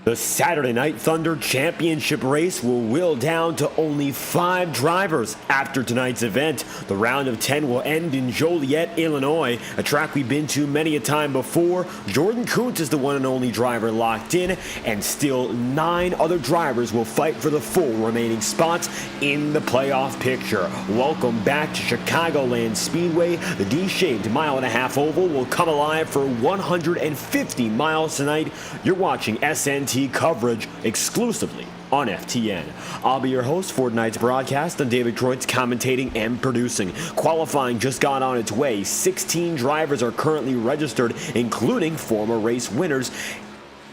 The Saturday Night Thunder Championship race will whittle down to only 5 drivers after tonight's event. The round of 10 will end in Joliet, Illinois, a track we've been to many a time before. Jordan Kuntz is the one and only driver locked in, and still 9 other drivers will fight for the full remaining spots in the playoff picture. Welcome back to Chicagoland Speedway. The D-shaped mile-and-a-half oval will come alive for 150 miles tonight. You're watching SNT coverage exclusively on FTN. I'll be your host for tonight's broadcast, and David Kreutz commentating and producing. Qualifying just got on its way. 16 drivers are currently registered, including former race winners.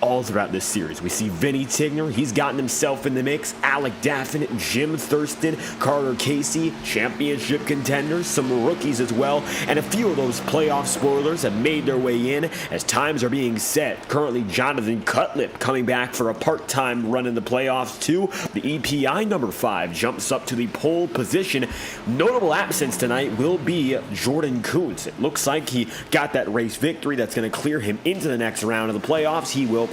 All throughout this series, we see Vinny Tigner, he's gotten himself in the mix, Alec Daffin, Jim Thurston, Carter Casey, championship contenders, some rookies as well, and a few of those playoff spoilers have made their way in as times are being set. Currently, Jonathan Cutlip coming back for a part-time run in the playoffs too. The EPI number 5 jumps up to the pole position. Notable absence tonight will be Jordan Kuntz. It looks like he got that race victory that's going to clear him into the next round of the playoffs. He will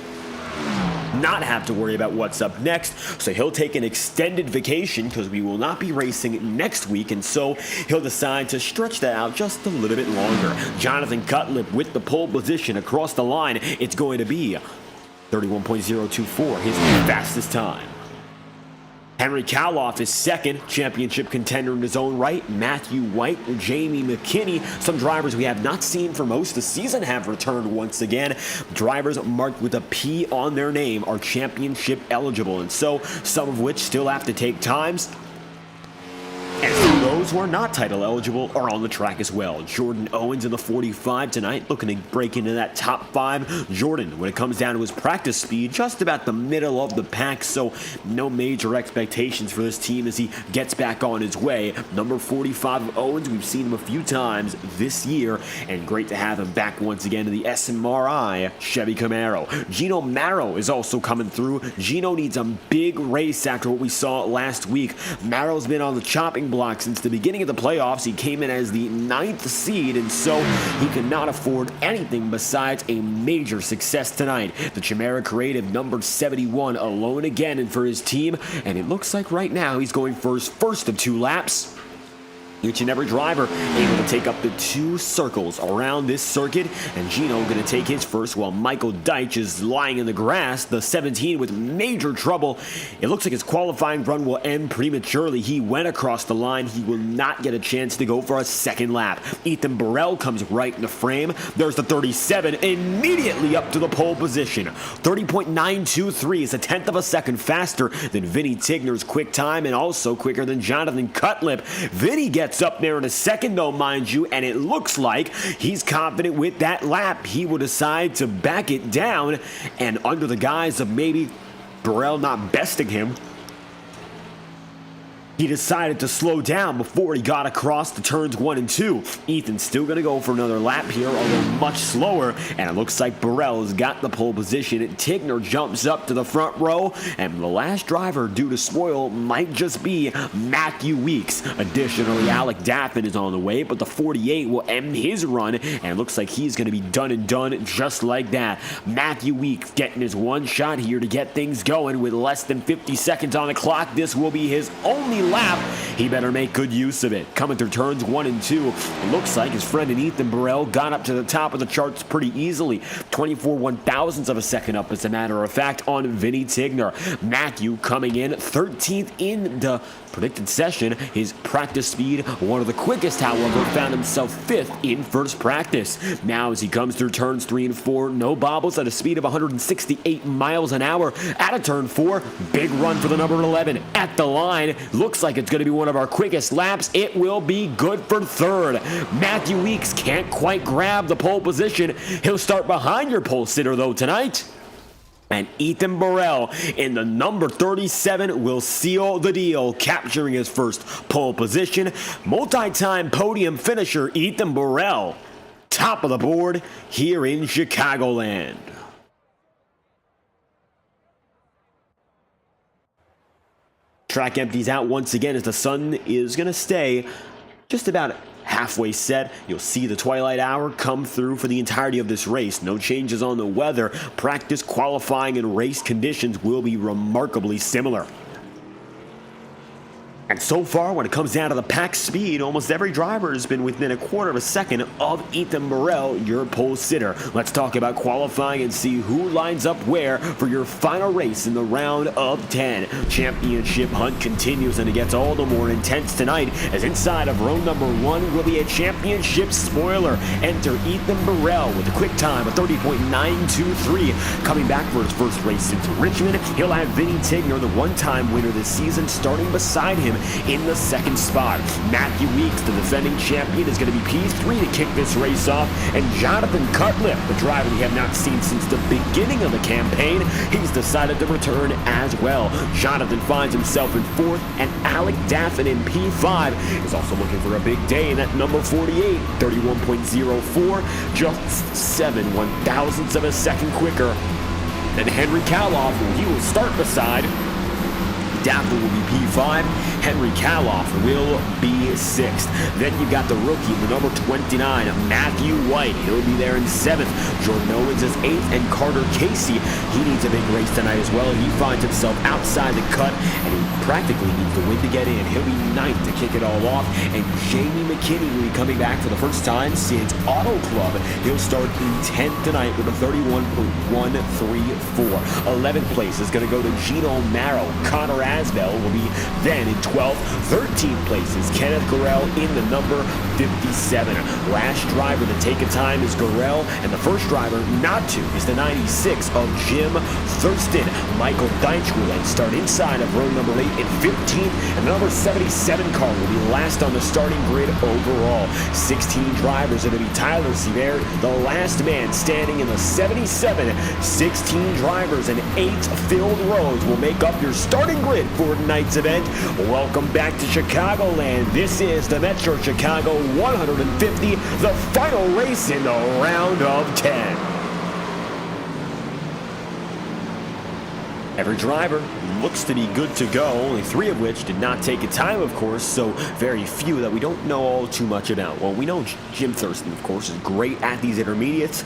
not have to worry about what's up next, so he'll take an extended vacation because we will not be racing next week, and so he'll decide to stretch that out just a little bit longer. Jonathan Cutlip with the pole position across the line. It's going to be 31.024, his fastest time. Henry Kaloff is second, championship contender in his own right. Matthew White, Jamie McKinney, some drivers we have not seen for most of the season have returned once again. Drivers marked with a P on their name are championship eligible, and so some of which still have to take times. And some of those who are not title eligible are on the track as well. Jordan Owens in the 45 tonight, looking to break into that top 5. Jordan, when it comes down to his practice speed, just about the middle of the pack, so no major expectations for this team as he gets back on his way. Number 45 of Owens, we've seen him a few times this year, and great to have him back once again in the SMRI Chevy Camaro. Gino Marrow is also coming through. Gino needs a big race after what we saw last week. Marrow's been on the chopping block since the beginning of the playoffs. He came in as the 9th seed, and so he cannot afford anything besides a major success tonight. The Chimera Creative number 71 alone again and for his team, and it looks like right now he's going for his first of 2 laps. Each and every driver able to take up the 2 circles around this circuit, and Gino going to take his first while Michael Deitch is lying in the grass. The 17 with major trouble. It looks like his qualifying run will end prematurely. He went across the line. He will not get a chance to go for a second lap. Ethan Burrell comes right in the frame. There's the 37 immediately up to the pole position. 30.923 is a 1/10 of a second faster than Vinny Tigner's quick time, and also quicker than Jonathan Cutlip. Vinny gets up there in a second though, mind you, and it looks like he's confident with that lap. He will decide to back it down, and under the guise of maybe Burrell not besting him, he decided to slow down before he got across the turns 1 and 2. Ethan's still going to go for another lap here, although much slower, and it looks like Burrell has got the pole position. Tigner jumps up to the front row, and the last driver due to spoil might just be Matthew Weeks. Additionally, Alec Daffin is on the way, but the 48 will end his run, and it looks like he's going to be done and done just like that. Matthew Weeks getting his one shot here to get things going with less than 50 seconds on the clock. This will be his only lap. He better make good use of it. Coming through turns 1 and 2, it looks like his friend and Ethan Burrell got up to the top of the charts pretty easily. 24 1/1000ths of a second up, as a matter of fact, on Vinny Tigner. Matthew coming in 13th in the predicted session. His practice speed, one of the quickest, however, found himself 5th in first practice. Now as he comes through turns 3 and 4, no bobbles at a speed of 168 miles an hour. At a turn 4, big run for the number 11 at the line. Looks like it's going to be one of our quickest laps. It will be good for 3rd. Matthew Weeks can't quite grab the pole position. He'll start behind your pole sitter though tonight. And Ethan Burrell in the number 37 will seal the deal, capturing his first pole position. Multi-time podium finisher Ethan Burrell, top of the board here in Chicagoland. Track empties out once again as the sun is going to stay just about halfway set, you'll see the twilight hour come through for the entirety of this race. No changes on the weather. Practice, qualifying, and race conditions will be remarkably similar. And so far, when it comes down to the pack speed, almost every driver has been within a quarter of a second of Ethan Burrell, your pole sitter. Let's talk about qualifying and see who lines up where for your final race in the round of 10. Championship hunt continues, and it gets all the more intense tonight, as inside of row number 1 will be a championship spoiler. Enter Ethan Burrell with a quick time of 30.923. Coming back for his first race since Richmond, he'll have Vinny Tigner, the one-time winner this season, starting beside him in the second spot. Matthew Weeks, the defending champion, is going to be P3 to kick this race off, and Jonathan Cutlip, the driver we have not seen since the beginning of the campaign, he's decided to return as well. Jonathan finds himself in 4th, and Alec Daffin in P5 is also looking for a big day in that number 48, 31.04, just 7 one-thousandths of a second quicker than Henry Kaloff, who he will start beside. Daffin will be P5. Henry Kaloff will be 6th. Then you've got the rookie, the number 29, Matthew White. He'll be there in 7th. Jordan Owens is 8th, and Carter Casey, he needs a big race tonight as well. He finds himself outside the cut, and he practically needs the win to get in. He'll be 9th to kick it all off, and Jamie McKinney will be coming back for the first time since Auto Club. He'll start in 10th tonight with a 31.134. 11th place is going to go to Gino Marrow. Connor Asbell will be then in 12th. 13th place is Kenneth Gurrell in the number 57. Last driver to take a time is Gurrell, and the first driver not to is the 96 of Jim Thurston. Michael Deitch will then start inside of row number 8 in 15th, and the number 77 car will be last on the starting grid overall. 16 drivers, it'll be Tyler Sevier, the last man standing in the 77. 16 drivers and 8 filled rows will make up your starting grid for tonight's event. Welcome back to Chicagoland. This is the Metro Chicago 150, the final race in the round of 10. Every driver looks to be good to go, only 3 of which did not take a time, of course, so very few that we don't know all too much about. Well, we know Jim Thurston, of course, is great at these intermediates.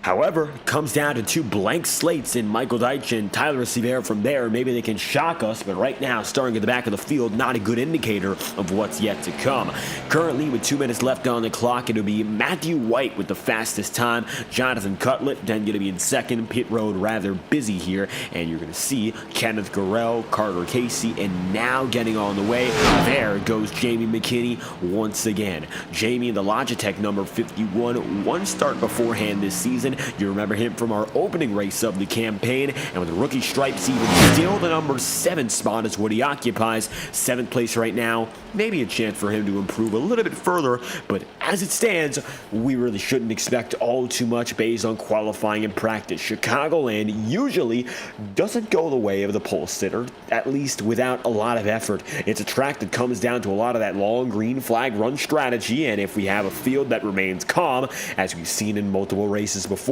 However, it comes down to 2 blank slates in Michael Deitch and Tyler Sevier. From there, maybe they can shock us, but right now, starting at the back of the field, not a good indicator of what's yet to come. Currently, with 2 minutes left on the clock, it'll be Matthew White with the fastest time. Jonathan Cutlip then going to be in second. Pit road rather busy here, and you're going to see Kenneth Gurrell, Carter Casey, and now getting on the way. There goes Jamie McKinney once again. Jamie, the Logitech number 51, 1 start beforehand this season. You remember him from our opening race of the campaign, and with the rookie stripes, even still the number 7 spot is what he occupies. 7th place right now. Maybe a chance for him to improve a little bit further, but as it stands, we really shouldn't expect all too much based on qualifying and practice. Chicagoland usually doesn't go the way of the pole sitter, at least without a lot of effort. It's a track that comes down to a lot of that long green flag run strategy, and if we have a field that remains calm, as we've seen in multiple races beforehand,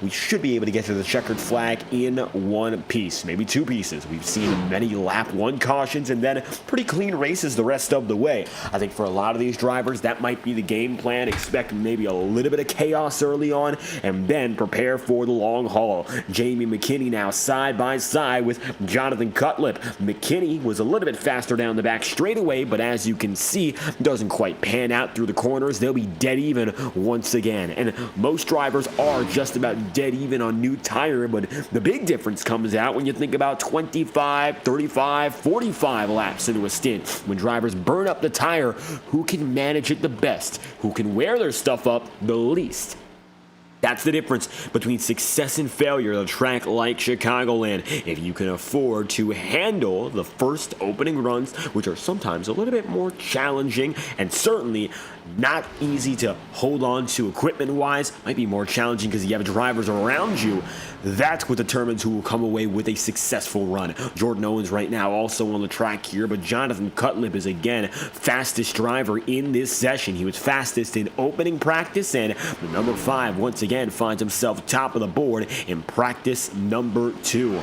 we should be able to get to the checkered flag in 1 piece, maybe 2 pieces. We've seen many lap 1 cautions and then pretty clean races the rest of the way. I think for a lot of these drivers, that might be the game plan. Expect maybe a little bit of chaos early on and then prepare for the long haul. Jamie McKinney now side by side with Jonathan Cutlip. McKinney was a little bit faster down the back straightaway, but as you can see, doesn't quite pan out through the corners. They'll be dead even once again. And most drivers are just about dead even on new tire, but the big difference comes out when you think about 25, 35, 45 laps into a stint. When drivers burn up the tire, who can manage it the best? Who can wear their stuff up the least? That's the difference between success and failure at a track like Chicagoland. If you can afford to handle the first opening runs, which are sometimes a little bit more challenging and certainly not easy to hold on to equipment-wise, might be more challenging because you have drivers around you, that's what determines who will come away with a successful run. Jordan Owens right now also on the track here, but Jonathan Cutlip is again fastest driver in this session. He was fastest in opening practice, and the number 5 once again finds himself top of the board in practice number 2.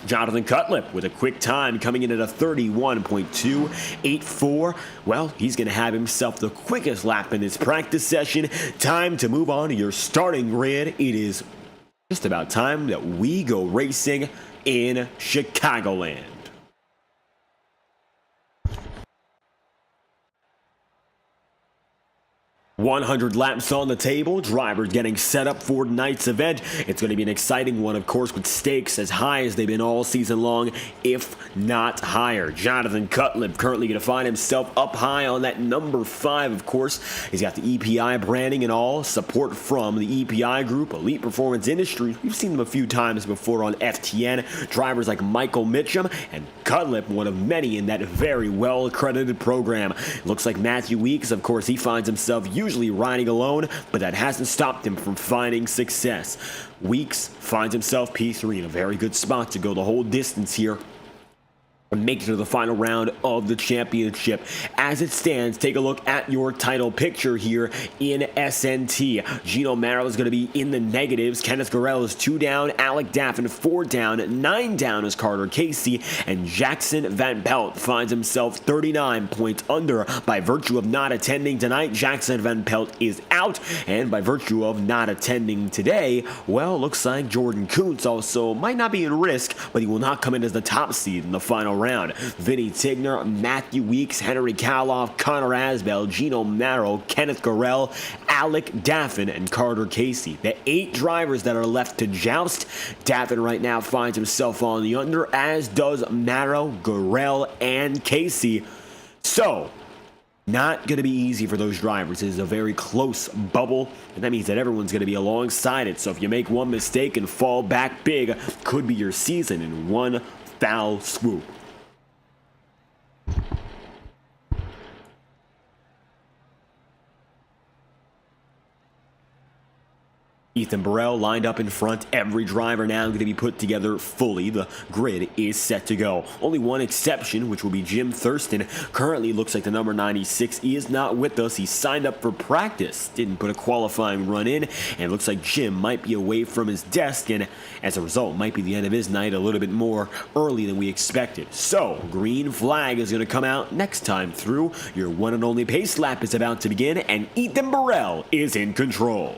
Jonathan Cutlip with a quick time coming in at a 31.284. Well, he's going to have himself the quickest lap in this practice session. Time to move on to your starting grid. It is just about time that we go racing in Chicagoland. 100 laps on the table, drivers getting set up for tonight's event. It's going to be an exciting one, of course, with stakes as high as they've been all season long, if not higher. Jonathan Cutlip currently going to find himself up high on that number 5, of course. He's got the EPI branding and all, support from the EPI group, Elite Performance Industries. We've seen them a few times before on FTN. Drivers like Michael Mitchum and Cutlip, one of many in that very well-accredited program. Looks like Matthew Weeks, of course, he finds himself usually riding alone, but that hasn't stopped him from finding success. Weeks finds himself P3 in a very good spot to go the whole distance here and make it to the final round of the championship. As it stands, take a look at your title picture here in SNT. Gino Marrow is going to be in the negatives. Kenneth Gorell is 2 down. Alec Daffin 4 down. 9 down is Carter Casey. And Jackson Van Pelt finds himself 39 points under. By virtue of not attending tonight, Jackson Van Pelt is out. And by virtue of not attending today, well, looks like Jordan Kuntz also might not be in risk, but he will not come in as the top seed in the final round. Vinny Tigner, Matthew Weeks, Henry Kaloff, Connor Asbell, Gino Marrow, Kenneth Gorell, Alec Daffin, and Carter Casey. The 8 drivers that are left to joust. Daffin right now finds himself on the under, as does Marrow, Gorell, and Casey. So, not going to be easy for those drivers. It is a very close bubble, and that means that everyone's going to be alongside it. So if you make one mistake and fall back big, could be your season in one foul swoop. Ethan Burrell lined up in front. Every driver now going to be put together fully. The grid is set to go. Only one exception, which will be Jim Thurston. Currently looks like the number 96 is not with us. He signed up for practice. Didn't put a qualifying run in. And it looks like Jim might be away from his desk. And as a result, might be the end of his night a little bit more early than we expected. So, green flag is going to come out next time through. Your one and only pace lap is about to begin. And Ethan Burrell is in control.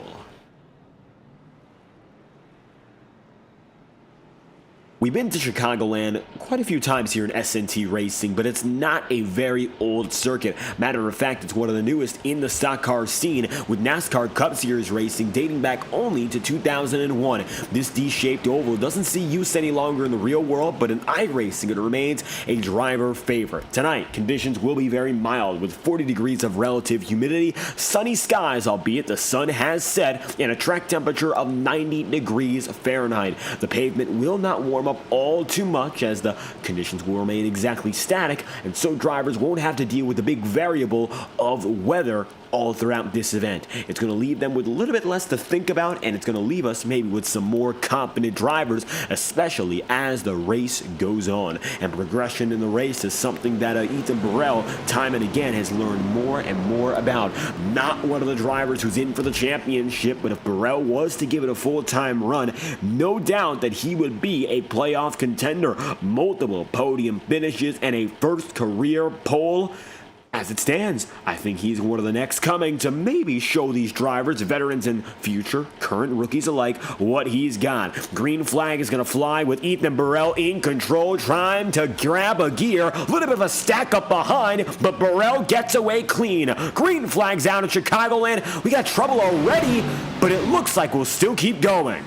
We've been to Chicagoland quite a few times here in SNT Racing, but it's not a very old circuit. Matter of fact, it's one of the newest in the stock car scene, with NASCAR Cup Series racing dating back only to 2001. This D-shaped oval doesn't see use any longer in the real world, but in iRacing it remains a driver favorite. Tonight, conditions will be very mild, with 40 degrees of relative humidity, sunny skies, albeit the sun has set, and a track temperature of 90 degrees Fahrenheit. The pavement will not warm up all too much, as the conditions will remain exactly static, and so drivers won't have to deal with the big variable of weather all throughout this event. It's going to leave them with a little bit less to think about, and it's going to leave us maybe with some more confident drivers, especially as the race goes on. And progression in the race is something that Ethan Burrell time and again has learned more and more about. Not one of the drivers who's in for the championship, but if Burrell was to give it a full-time run, no doubt that he would be a playoff contender. Multiple podium finishes and a first career pole. As it stands, I think he's one of the next coming to maybe show these drivers, veterans and future current rookies alike, what he's got. Green flag is going to fly with Ethan Burrell in control, trying to grab a gear. A little bit of a stack up behind, but Burrell gets away clean. Green flag's out in Chicagoland. We got trouble already, but it looks like we'll still keep going.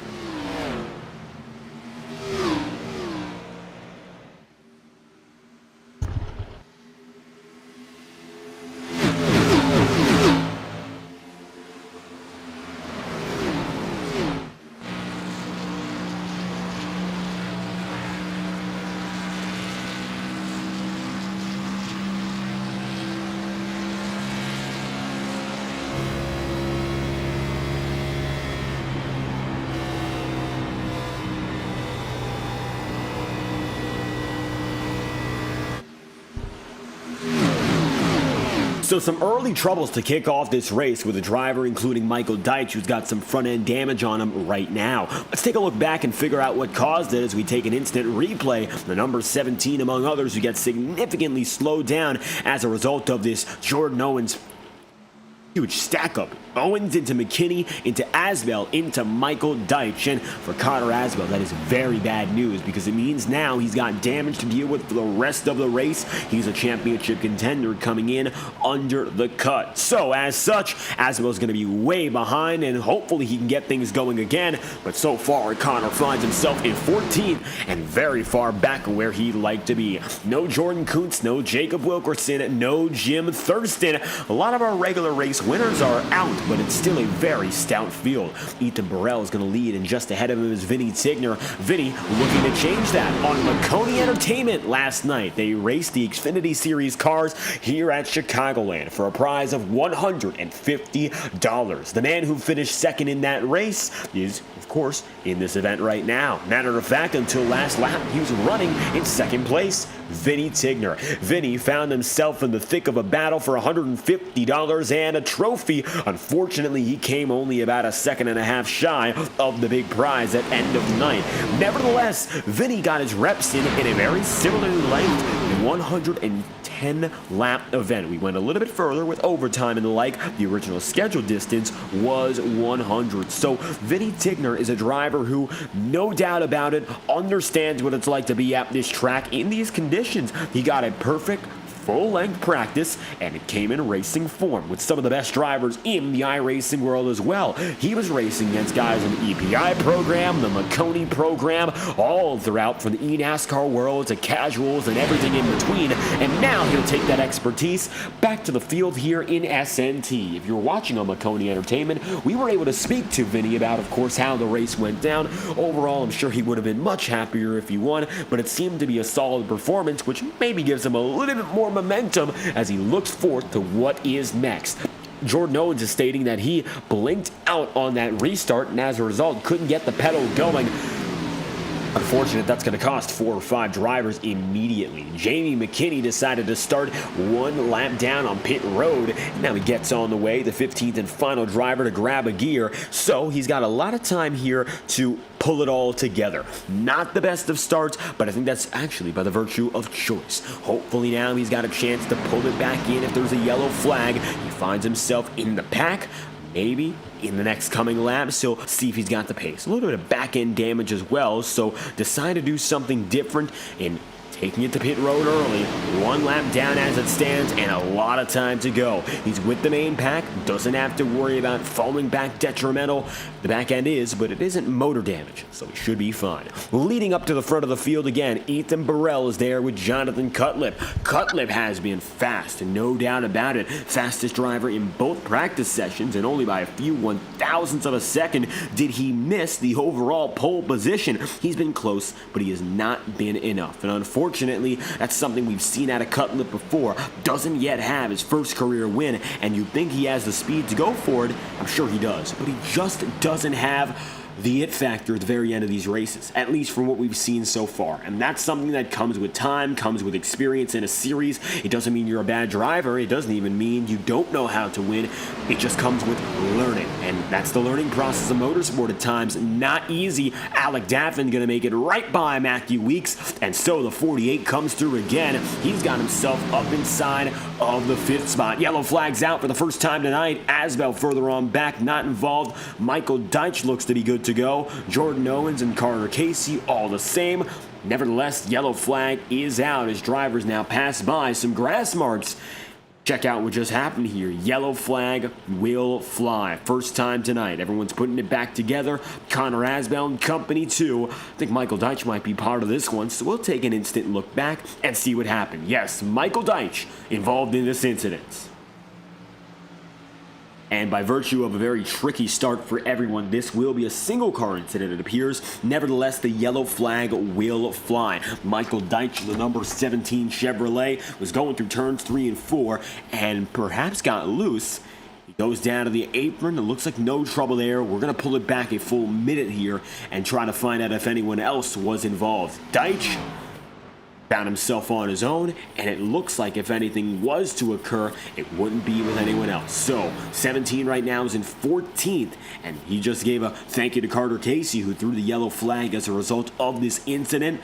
So some early troubles to kick off this race with a driver including Michael Deitch, who's got some front end damage on him right now. Let's take a look back and figure out what caused it as we take an instant replay. The number 17 among others who gets significantly slowed down as a result of this Jordan Owens huge stack up. Owens into McKinney, into Asbell, into Michael Deitch. And for Connor Asbell, that is very bad news because it means now he's got damage to deal with for the rest of the race. He's a championship contender coming in under the cut. So as such, Asbell's going to be way behind and hopefully he can get things going again. But so far, Connor finds himself in 14th and very far back where he'd like to be. No Jordan Kuntz, no Jacob Wilkerson, no Jim Thurston. A lot of our regular race winners are out, but it's still a very stout field. Ethan Burrell is going to lead, and just ahead of him is Vinny Tigner. Vinny looking to change that on Laconia Entertainment last night. They raced the Xfinity Series cars here at Chicagoland for a prize of $150. The man who finished second in that race is, of course, in this event right now. Matter of fact, until last lap, he was running in second place. Vinny Tigner. Vinny found himself in the thick of a battle for $150 and a trophy. Unfortunately, he came only about a second and a half shy of the big prize at end of night. Nevertheless, Vinny got his reps in a very similarly length 110 lap event. We went a little bit further with overtime and the like. The original scheduled distance was 100. So Vinny Tigner is a driver who, no doubt about it, understands what it's like to be at this track in these conditions. He got a perfect full-length practice, and it came in racing form with some of the best drivers in the iRacing world as well. He was racing against guys in the EPI program, the Maconi program, all throughout from the eNASCAR world to casuals and everything in between, and now he'll take that expertise back to the field here in SNT. If you're watching on Maconi Entertainment, we were able to speak to Vinny about, of course, how the race went down. Overall, I'm sure he would have been much happier if he won, but it seemed to be a solid performance, which maybe gives him a little bit more momentum as he looks forth to what is next. Jordan Owens is stating that he blinked out on that restart and as a result couldn't get the pedal going. Unfortunate, that's going to cost 4 or 5 drivers immediately. Jamie McKinney decided to start one lap down on pit road. Now he gets on the way, the 15th and final driver to grab a gear. So he's got a lot of time here to pull it all together. Not the best of starts, but I think that's actually by the virtue of choice. Hopefully now he's got a chance to pull it back in if there's a yellow flag. He finds himself in the pack. Maybe in the next coming laps, he'll see if he's got the pace. A little bit of back-end damage as well, so decide to do something different in taking it to pit road early. One lap down as it stands and a lot of time to go. He's with the main pack, doesn't have to worry about falling back detrimental. The back end is, but it isn't motor damage, so he should be fine. Leading up to the front of the field again, Ethan Burrell is there with Jonathan Cutlip. Cutlip has been fast, no doubt about it. Fastest driver in both practice sessions, and only by a few 1,000ths of a second did he miss the overall pole position. He's been close, but he has not been enough. And unfortunately, that's something we've seen out of Cutlip before. Doesn't yet have his first career win, and you'd think he has the speed to go for it. I'm sure he does, but he just doesn't have the it factor at the very end of these races, at least from what we've seen so far. And that's something that comes with time, comes with experience in a series. It doesn't mean you're a bad driver. It doesn't even mean you don't know how to win. It just comes with learning. And that's the learning process of motorsport at times. Not easy. Alec Daffin going to make it right by Matthew Weeks. And so the 48 comes through again. He's got himself up inside of the 5th spot. Yellow flags out for the first time tonight. Asbell further on back, not involved. Michael Deitch looks to be good to go. Jordan Owens and Carter Casey all the same. Nevertheless, yellow flag is out as drivers now pass by some grass marks. Check out what just happened here. Yellow flag will fly. First time tonight. Everyone's putting it back together. Connor Asbell and company too. I think Michael Deitch might be part of this one, so we'll take an instant look back and see what happened. Yes, Michael Deitch involved in this incident. And by virtue of a very tricky start for everyone, this will be a single car incident, it appears. Nevertheless, the yellow flag will fly. Michael Deitch, the number 17 Chevrolet, was going through turns 3 and 4 and perhaps got loose. He goes down to the apron. It looks like no trouble there. We're going to pull it back a full minute here and try to find out if anyone else was involved. Deitch found himself on his own, and it looks like if anything was to occur, it wouldn't be with anyone else. So 17 right now is in 14th, and he just gave a thank you to Carter Casey, who threw the yellow flag as a result of this incident.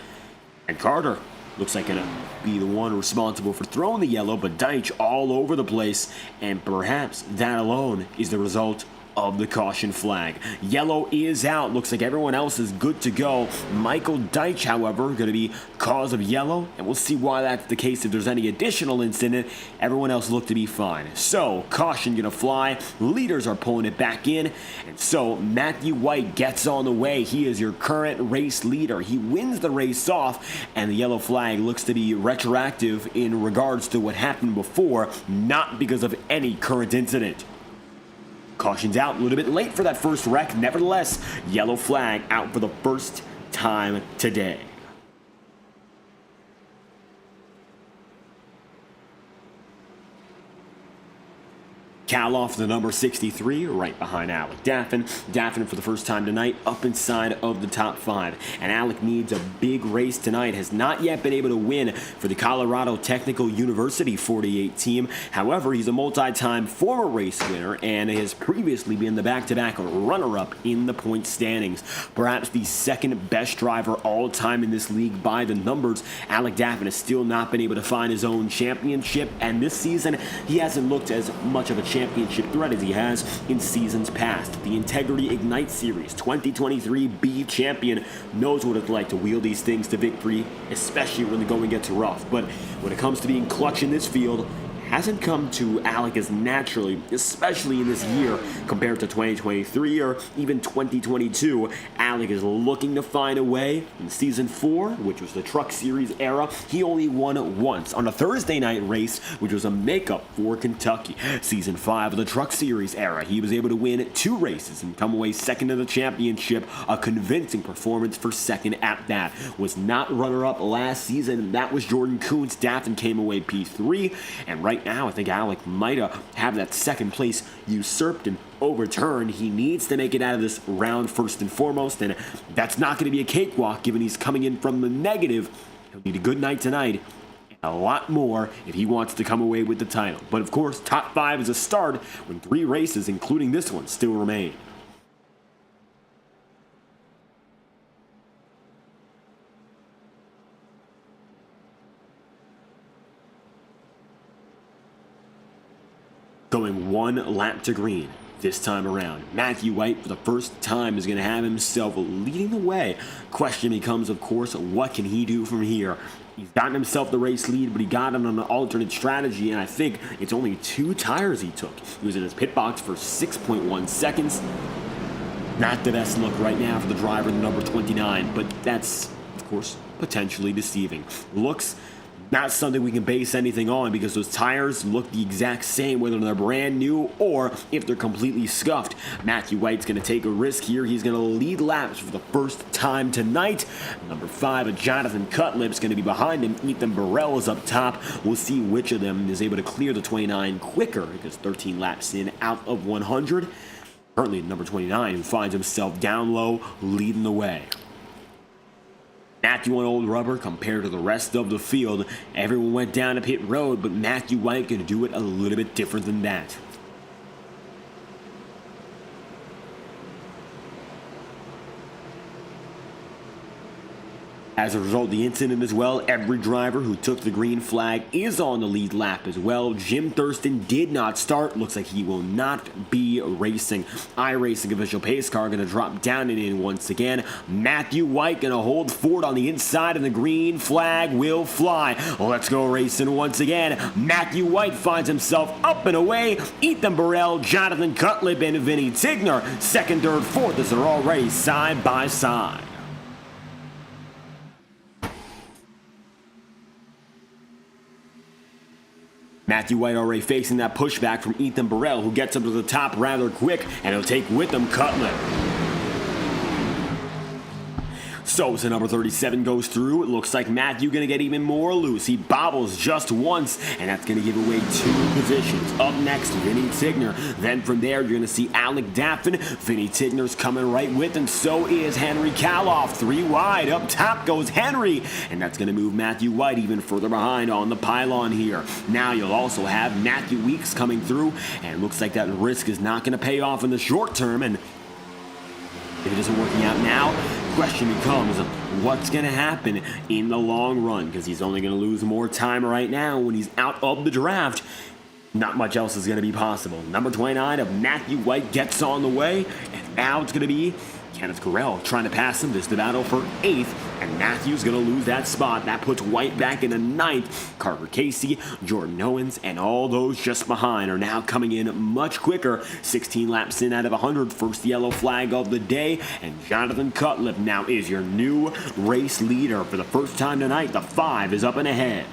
And Carter looks like gonna be the one responsible for throwing the yellow, but Deitch all over the place, and perhaps that alone is the result of the caution flag. Yellow is out. Looks like everyone else is good to go. Michael Deitch, however, going to be cause of yellow, and we'll see why that's the case if there's any additional incident. Everyone else looked to be fine. So, caution going to fly. Leaders are pulling it back in, and so Matthew White gets on the way. He is your current race leader. He wins the race off, and the yellow flag looks to be retroactive in regards to what happened before, not because of any current incident. Caution's out a little bit late for that first wreck. Nevertheless, yellow flag out for the first time today. Cal off the number 63, right behind Alec Daffin. Daffin, for the first time tonight, up inside of the top 5. And Alec needs a big race tonight. Has not yet been able to win for the Colorado Technical University 48 team. However, he's a multi-time former race winner and has previously been the back-to-back runner-up in the point standings. Perhaps the second best driver all time in this league by the numbers. Alec Daffin has still not been able to find his own championship, and this season he hasn't looked as much of a championship threat as he has in seasons past. The Integrity Ignite Series 2023 B champion knows what it's like to wheel these things to victory, especially when the going gets rough. But when it comes to being clutch in this field, hasn't come to Alec as naturally, especially in this year compared to 2023 or even 2022. Alec is looking to find a way. In Season 4, which was the Truck Series era, he only won once on a Thursday night race, which was a makeup for Kentucky. Season 5 of the Truck Series era, he was able to win 2 races and come away second in the championship, a convincing performance for second at that. Was not runner-up last season, that was Jordan Kuntz. Daffin came away P3, and right now I think Alec might have that second place usurped and overturned. He needs to make it out of this round first and foremost, and that's not going to be a cakewalk given he's coming in from the negative. He'll need a good night tonight and a lot more if he wants to come away with the title. But of course, top 5 is a start when 3 races, including this one, still remain. Going 1 lap to green this time around. Matthew White, for the first time, is going to have himself leading the way. Question becomes, of course, what can he do from here? He's gotten himself the race lead, but he got it on an alternate strategy, and I think it's only 2 tires he took. He was in his pit box for 6.1 seconds. Not the best look right now for the driver, the number 29, but that's, of course, potentially deceiving. Looks not something we can base anything on because those tires look the exact same whether they're brand new or if they're completely scuffed. Matthew White's going to take a risk here. He's going to lead laps for the first time tonight. Number 5, Jonathan Cutlip's going to be behind him. Ethan Burrell is up top. We'll see which of them is able to clear the 29 quicker because 13 laps in out of 100. Currently number 29 who finds himself down low leading the way. Matthew on old rubber compared to the rest of the field. Everyone went down to pit road, but Matthew White going to do it a little bit different than that. As a result of the incident as well, every driver who took the green flag is on the lead lap as well. Jim Thurston did not start. Looks like he will not be racing. iRacing official pace car going to drop down and in once again. Matthew White going to hold forward on the inside, and the green flag will fly. Let's go racing once again. Matthew White finds himself up and away. Ethan Burrell, Jonathan Cutlip, and Vinny Tigner, second, third, fourth as they're already side by side. Matthew White already facing that pushback from Ethan Burrell, who gets up to the top rather quick, and he'll take with him Cutlip. So as the number 37 goes through, it looks like Matthew going to get even more loose. He bobbles just once, and that's going to give away 2 positions. Up next, Vinny Tigner. Then from there, you're going to see Alec Daffin. Vinny Tigner's coming right with him. So is Henry Kaloff. 3 wide. Up top goes Henry. And that's going to move Matthew White even further behind on the pylon here. Now you'll also have Matthew Weeks coming through. And it looks like that risk is not going to pay off in the short term. And if it isn't working out now, the question becomes what's going to happen in the long run, because he's only going to lose more time right now when he's out of the draft. Not much else is going to be possible. Number 29 of Matthew White gets on the way, and now it's going to be Kenneth Correll trying to pass him. This is the battle for 8th, and Matthew's going to lose that spot. That puts White back into 9th. Carter Casey, Jordan Owens, and all those just behind are now coming in much quicker. 16 laps in out of 100, first yellow flag of the day, and Jonathan Cutlip now is your new race leader. For the first time tonight, the 5 is up and ahead.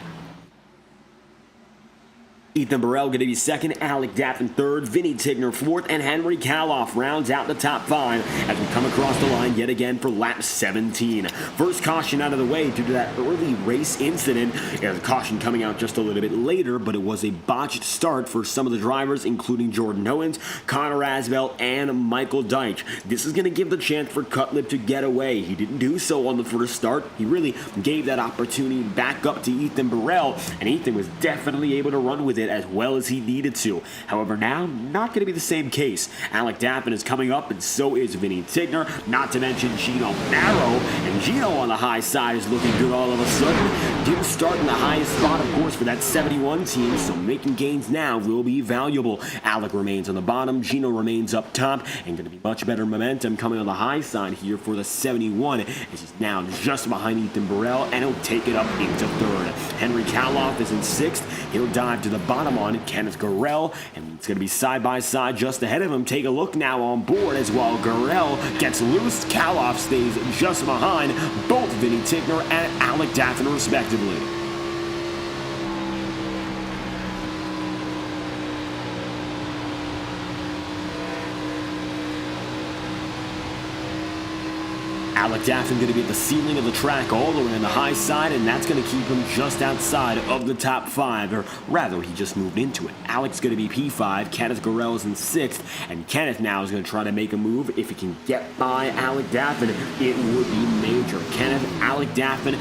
Ethan Burrell going to be second, Alec Daffin third, Vinny Tigner fourth, and Henry Kaloff rounds out the top 5 as we come across the line yet again for lap 17. First caution out of the way due to that early race incident. The caution coming out just a little bit later, but it was a botched start for some of the drivers, including Jordan Owens, Connor Asbell, and Michael Deitch. This is going to give the chance for Cutlip to get away. He didn't do so on the first start. He really gave that opportunity back up to Ethan Burrell, and Ethan was definitely able to run with it as well as he needed to. However, now, not going to be the same case. Alec Daffin is coming up, and so is Vinny Tigner, not to mention Gino Barrow, and Gino on the high side is looking good all of a sudden. Didn't start in the highest spot, of course, for that 71 team, so making gains now will be valuable. Alec remains on the bottom, Gino remains up top, and going to be much better momentum coming on the high side here for the 71, as he's now just behind Ethan Burrell, and he'll take it up into 3rd. Henry Kaloff is in 6th. He'll dive to the bottom on Kenneth Gurrell, and it's going to be side by side just ahead of him. Take a look now on board as while Gurrell gets loose, Kaloff stays just behind both Vinny Tigner and Alec Daffin respectively. Alec Daffin going to be at the ceiling of the track all the way on the high side, and that's going to keep him just outside of the top 5, or rather, he just moved into it. Alec's going to be P5, Kenneth Gurrell is in 6th, and Kenneth now is going to try to make a move. If he can get by Alec Daffin, it would be major. Kenneth, Alec Daffin,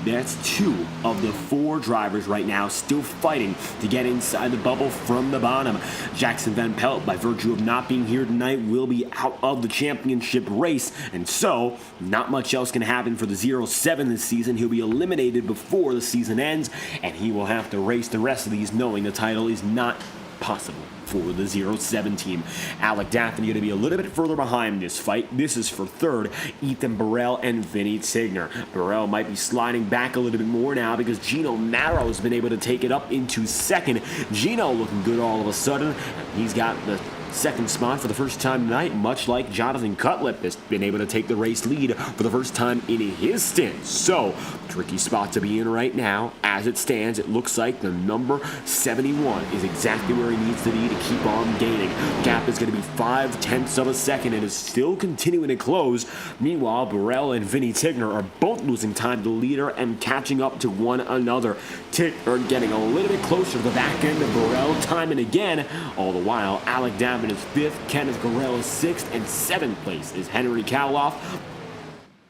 that's 2 of the 4 drivers right now still fighting to get inside the bubble from the bottom. Jackson Van Pelt, by virtue of not being here tonight, will be out of the championship race, and so not much else can happen for the 07 this season. He'll be eliminated before the season ends, and he will have to race the rest of these knowing the title is not possible for the 07 team. Alec Daffin going to be a little bit further behind this fight. This is for 3rd, Ethan Burrell and Vinny Tigner. Burrell might be sliding back a little bit more now because Gino Marrow has been able to take it up into 2nd. Gino looking good all of a sudden. He's got the 2nd spot for the first time tonight, much like Jonathan Cutlip has been able to take the race lead for the first time in his stint. So, tricky spot to be in right now. As it stands, it looks like the number 71 is exactly where he needs to be to keep on gaining. Gap is going to be 0.5 of a second and is still continuing to close. Meanwhile, Burrell and Vinny Tigner are both losing time to the leader and catching up to one another. Tigner getting a little bit closer to the back end of Burrell time and again. All the while, Alec Daffin is 5th, Kenneth Gurrell is 6th, and 7th place is Henry Kaloff.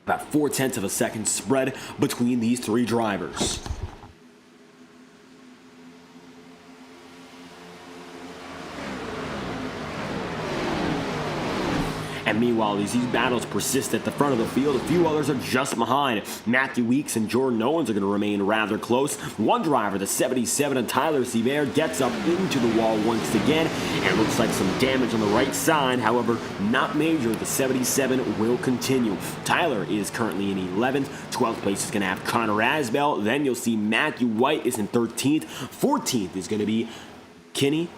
About 0.4 of a second spread between these 3 drivers. And meanwhile, as these battles persist at the front of the field, a few others are just behind. Matthew Weeks and Jordan Owens are going to remain rather close. One driver, the 77 of Tyler Sevier, gets up into the wall once again, and it looks like some damage on the right side. However, not major. The 77 will continue. Tyler is currently in 11th. 12th place is going to have Connor Asbell. Then you'll see Matthew White is in 13th. 14th is going to be Jamie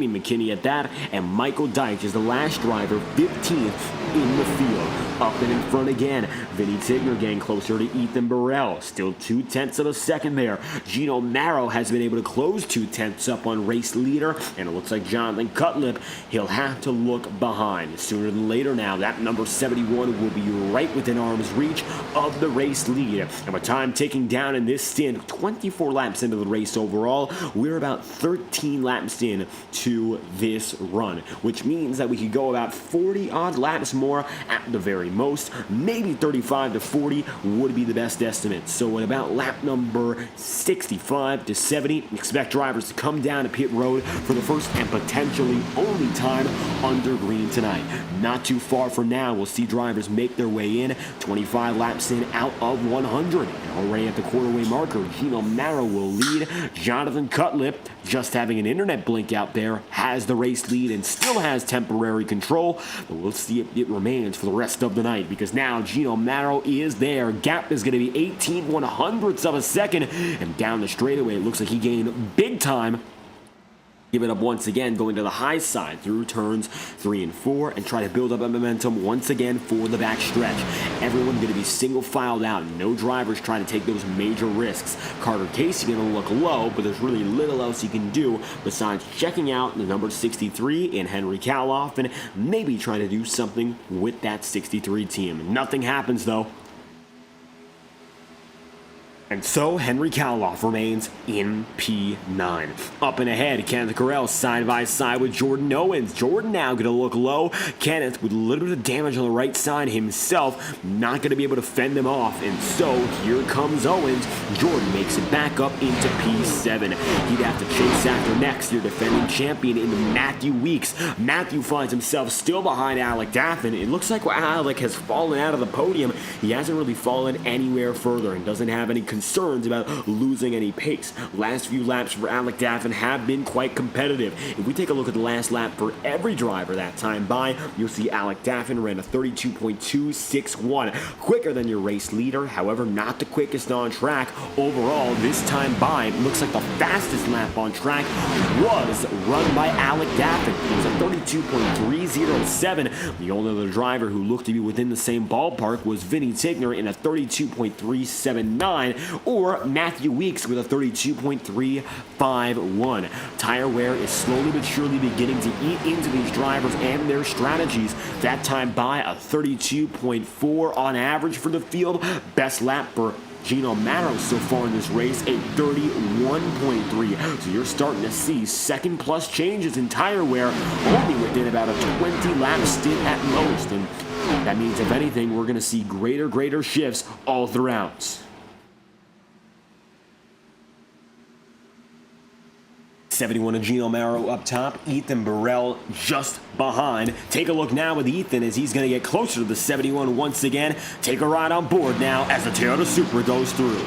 McKinney at that, and Michael Deitch is the last driver, 15th in the field. up and in front again. Vinny Tigner getting closer to Ethan Burrell. Still 0.2 of a second there. Gino Marrow has been able to close 0.2 up on race leader, and it looks like Jonathan Cutlip, he'll have to look behind. Sooner than later now, that number 71 will be right within arm's reach of the race lead. And with time ticking down in this stint, 24 laps into the race overall, we're about 13 laps in to this run, which means that we could go about 40 odd laps more at the very most. Maybe 35 to 40 would be the best estimate. So at about lap number 65 to 70, expect drivers to come down to pit road for the first and potentially only time under green tonight. Not too far from now, we'll see drivers make their way in, 25 laps in out of 100. And already at the quarterway marker, Gino Marrow will lead. Jonathan Cutlip, just having an internet blink out there, has the race lead and still has temporary control. But we'll see if it remains for the rest of the night, because now Gino Marrow is there. Gap is going to be 18/100ths of a second. And down the straightaway, it looks like he gained big time. Give it up once again, going to the high side through turns 3 and 4 and try to build up a momentum once again for the back stretch. Everyone going to be single filed out. No drivers trying to take those major risks. Carter Casey going to look low, but there's really little else he can do besides checking out the number 63 in Henry Kaloff and maybe trying to do something with that 63 team. Nothing happens though. And so Henry Kaloff remains in P9. Up and ahead, Kenneth Carell side by side with Jordan Owens. Jordan now going to look low. Kenneth with a little bit of damage on the right side himself, not going to be able to fend them off. And so here comes Owens. Jordan makes it back up into P7. He'd have to chase after next year defending champion in Matthew Weeks. Matthew finds himself still behind Alec Daffin. It looks like Alec has fallen out of the podium. He hasn't really fallen anywhere further and doesn't have any concerns about losing any pace. Last few laps for Alec Daffin have been quite competitive. If we take a look at the last lap for every driver that time by, you'll see Alec Daffin ran a 32.261, quicker than your race leader, however not the quickest on track. Overall, this time by, it looks like the fastest lap on track was run by Alec Daffin. It was a 32.307. The only other driver who looked to be within the same ballpark was Vinny Tigner in a 32.379, or Matthew Weeks with a 32.351. Tire wear is slowly but surely beginning to eat into these drivers and their strategies. That time by a 32.4 on average for the field. Best lap for Gino Marrow so far in this race, a 31.3. So you're starting to see second plus changes in tire wear only within about a 20 lap stint at most. And that means, if anything, we're going to see greater shifts all throughout. 71 of Gino Marrow up top, Ethan Burrell just behind. Take a look now with Ethan as he's going to get closer to the 71 once again. Take a ride on board now as the Toyota Supra goes through.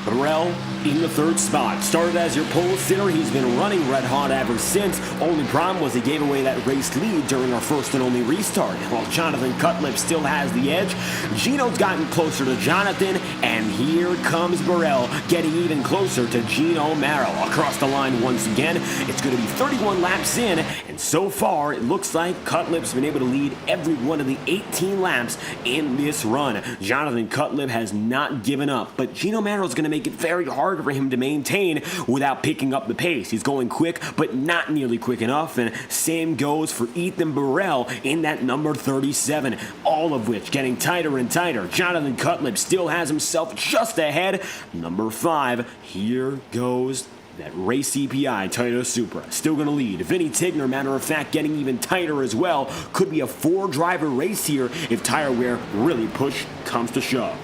Burrell in the third spot. Started as your pole sitter. He's been running red hot ever since. Only problem was he gave away that race lead during our first and only restart. While Jonathan Cutlip still has the edge, Gino's gotten closer to Jonathan, and here comes Burrell getting even closer to Gino Marrow. Across the line once again. It's going to be 31 laps in, and so far it looks like Cutlip's been able to lead every one of the 18 laps in this run. Jonathan Cutlip has not given up, but Gino Marrow's going to make it very hard for him to maintain without picking up the pace. He's going quick, but not nearly quick enough, and same goes for Ethan Burrell in that number 37, all of which getting tighter and tighter. Jonathan Cutlip still has himself just ahead. Number 5, here goes that race CPI Toyota Supra. Still going to lead. Vinny Tigner, matter of fact, getting even tighter as well. Could be a 4-driver race here if tire wear really push comes to shove.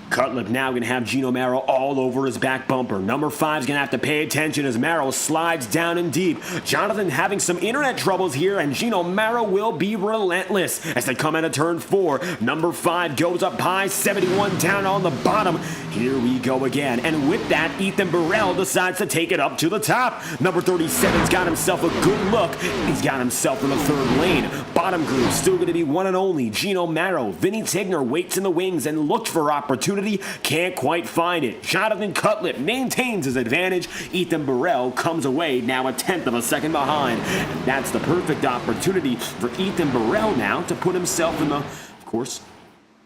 Cutlip Cutlip now going to have Gino Marrow all over his back bumper. Number 5 is going to have to pay attention as Marrow slides down and deep. Jonathan having some internet troubles here, and Gino Marrow will be relentless as they come out of turn 4. Number 5 goes up high, 71 down on the bottom. Here we go again, and with that, Ethan Burrell decides to take it up to the top. Number 37's got himself a good look. He's got himself in the 3rd lane. Bottom group still going to be one and only Gino Marrow. Vinny Tigner waits in the wings and looks for opportunity. Can't quite find it. Jonathan Cutlip maintains his advantage. Ethan Burrell comes away now a 1/10 of a second behind. And that's the perfect opportunity for Ethan Burrell now to put himself in the, of course,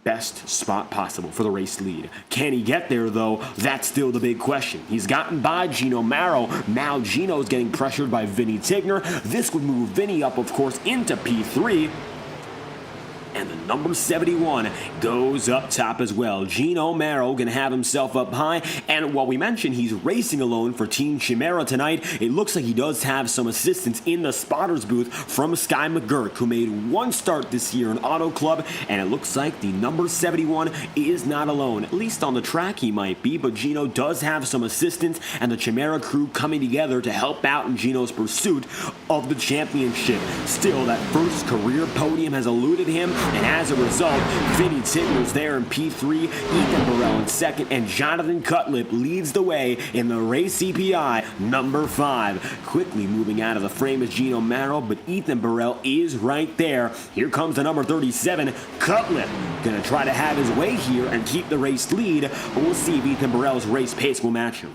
best spot possible for the race lead. Can he get there, though? That's still the big question. He's gotten by Gino Marrow. Now Gino's getting pressured by Vinny Tigner. This would move Vinny up, of course, into P3. And the number 71 goes up top as well. Gino Marrow going to have himself up high. And while we mentioned he's racing alone for Team Chimera tonight, it looks like he does have some assistance in the spotters booth from Sky McGurk, who made one start this year in Auto Club. And it looks like the number 71 is not alone. At least on the track he might be, but Gino does have some assistance and the Chimera crew coming together to help out in Gino's pursuit of the championship. Still, that first career podium has eluded him. And as a result, Vinny Tigner's there in P3, Ethan Burrell in 2nd, and Jonathan Cutlip leads the way in the race CPI number 5. Quickly moving out of the frame is Gino Marrow, but Ethan Burrell is right there. Here comes the number 37, Cutlip. Gonna try to have his way here and keep the race lead, but we'll see if Ethan Burrell's race pace will match him.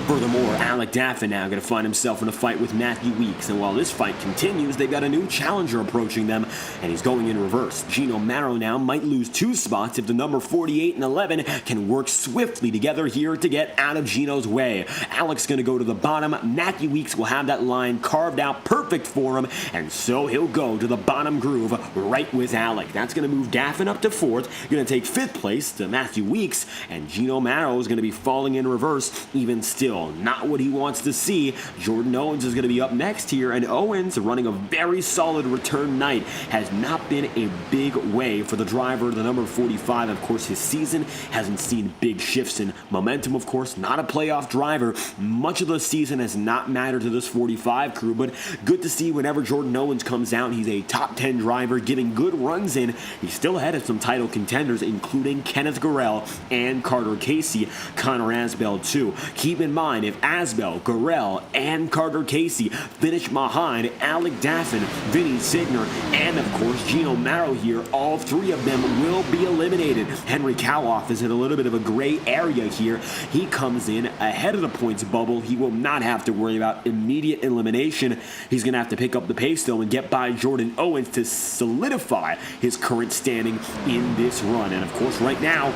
Furthermore, Alec Daffin now going to find himself in a fight with Matthew Weeks, and while this fight continues, they've got a new challenger approaching them, and he's going in reverse. Gino Marrow now might lose 2 spots if the number 48 and 11 can work swiftly together here to get out of Gino's way. Alec's going to go to the bottom. Matthew Weeks will have that line carved out perfect for him, and so he'll go to the bottom groove right with Alec. That's going to move Daffin up to 4th, going to take 5th place to Matthew Weeks, and Gino Marrow is going to be falling in reverse even still. Not what he wants to see. Jordan Owens is going to be up next here, and Owens, running a very solid return night, has not been a big way for the driver, the number 45. Of course, his season hasn't seen big shifts in momentum, of course. Not a playoff driver. Much of the season has not mattered to this 45 crew, but good to see whenever Jordan Owens comes out, he's a top 10 driver, getting good runs in. He's still ahead of some title contenders, including Kenneth Gurrell and Carter Casey, Connor Asbell too. Keep in mind, if Asbell, Gurrell, and Carter Casey finish behind Alec Daffin, Vinny Tigner, and of course Gino Marrow here, all 3 of them will be eliminated. Henry Kaloff is in a little bit of a gray area here. He comes in ahead of the points bubble. He will not have to worry about immediate elimination. He's going to have to pick up the pace though and get by Jordan Owens to solidify his current standing in this run. And of course right now,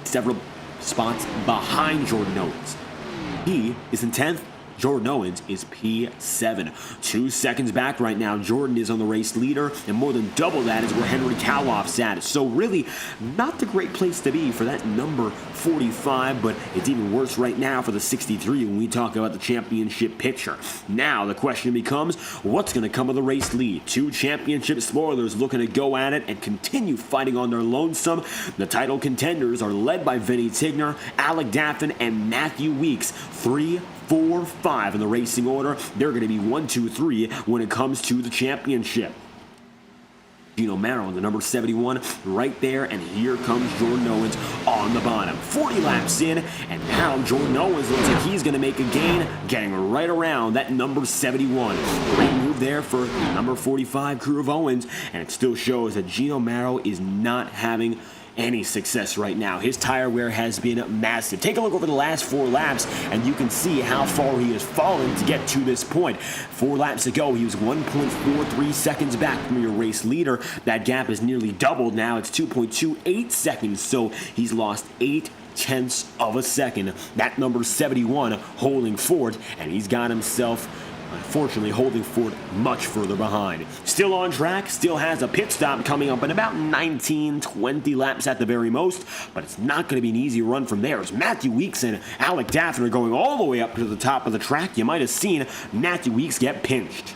several spots behind Jordan Owens. He is in 10th. Jordan Owens is P7. 2 seconds back right now. Jordan is on the race leader, and more than double that is where Henry Kaloff's at. So really, not the great place to be for that number 45, but it's even worse right now for the 63 when we talk about the championship picture. Now the question becomes, what's going to come of the race lead? 2 championship spoilers looking to go at it and continue fighting on their lonesome. The title contenders are led by Vinny Tigner, Alec Daffin, and Matthew Weeks. 3, 4, 5 in the racing order. They're going to be 1, 2, 3 when it comes to the championship. Gino Marrow, the number 71, right there, and here comes Jordan Owens on the bottom. 40 laps in, and now Jordan Owens looks like he's going to make a gain, getting right around that number 71. Great move there for the number 45 crew of Owens, and it still shows that Gino Marrow is not having any success right now. His tire wear has been massive. Take a look over the last 4 laps, and you can see how far he has fallen to get to this point. 4 laps ago, he was 1.43 seconds back from your race leader. That gap is nearly doubled now. It's 2.28 seconds, so he's lost 0.8 of a second. That number 71 holding fort, and he's got himself unfortunately holding Ford much further behind. Still on track, still has a pit stop coming up in about 19-20 laps at the very most, but it's not going to be an easy run from there as Matthew Weeks and Alec Daffin are going all the way up to the top of the track. You might have seen Matthew Weeks get pinched.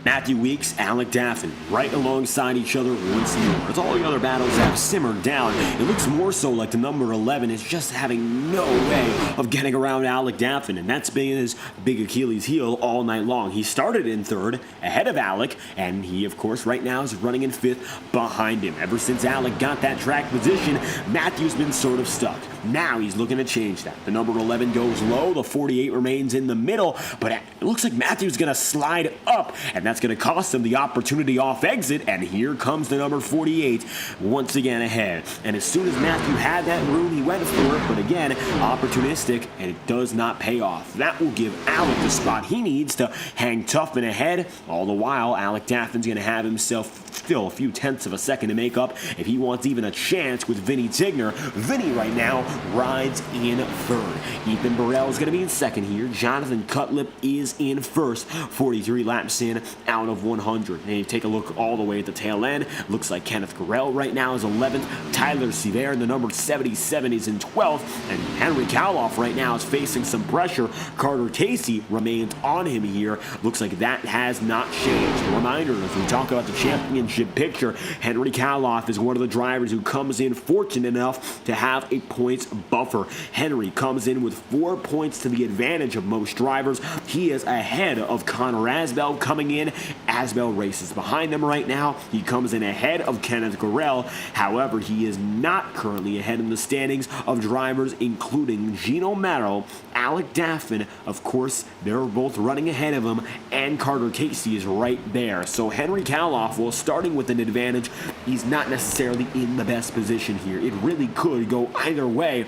Matthew Weeks, Alec Daffin, right alongside each other once more. As all the other battles have simmered down, it looks more so like the number 11 is just having no way of getting around Alec Daffin, and that's been his big Achilles heel all night long. He started in third, ahead of Alec, and he, of course, right now is running in fifth behind him. Ever since Alec got that track position, Matthew's been sort of stuck. Now he's looking to change that. The number 11 goes low, the 48 remains in the middle, but it looks like Matthew's going to slide up, and that's going to cost him the opportunity off exit, and here comes the number 48 once again ahead. And as soon as Matthew had that room, he went for it, but again, opportunistic, and it does not pay off. That will give Alec the spot he needs to hang tough and ahead. All the while, Alec Daffin's going to have himself still a few tenths of a second to make up if he wants even a chance with Vinny Tigner. Vinny right now rides in third. Ethan Burrell is going to be in second here. Jonathan Cutlip is in first, 43 laps in out of 100. And you take a look all the way at the tail end. Looks like Kenneth Garrell right now is 11th. Tyler Seaver in the number 77 is in 12th. And Henry Kaloff right now is facing some pressure. Carter Casey remains on him here. Looks like that has not changed. A reminder, as we talk about the championship picture, Henry Kaloff is one of the drivers who comes in fortunate enough to have a points buffer. Henry comes in with 4 points to the advantage of most drivers. He is ahead of Connor Asbell coming in. Asbell races behind him right now. He comes in ahead of Kenneth Garrell. However, he is not currently ahead in the standings of drivers including Gino Merrill, Alec Daffin. Of course, they're both running ahead of him, and Carter Casey is right there. So Henry Kaloff, while starting with an advantage, he's not necessarily in the best position here. It really could go either way.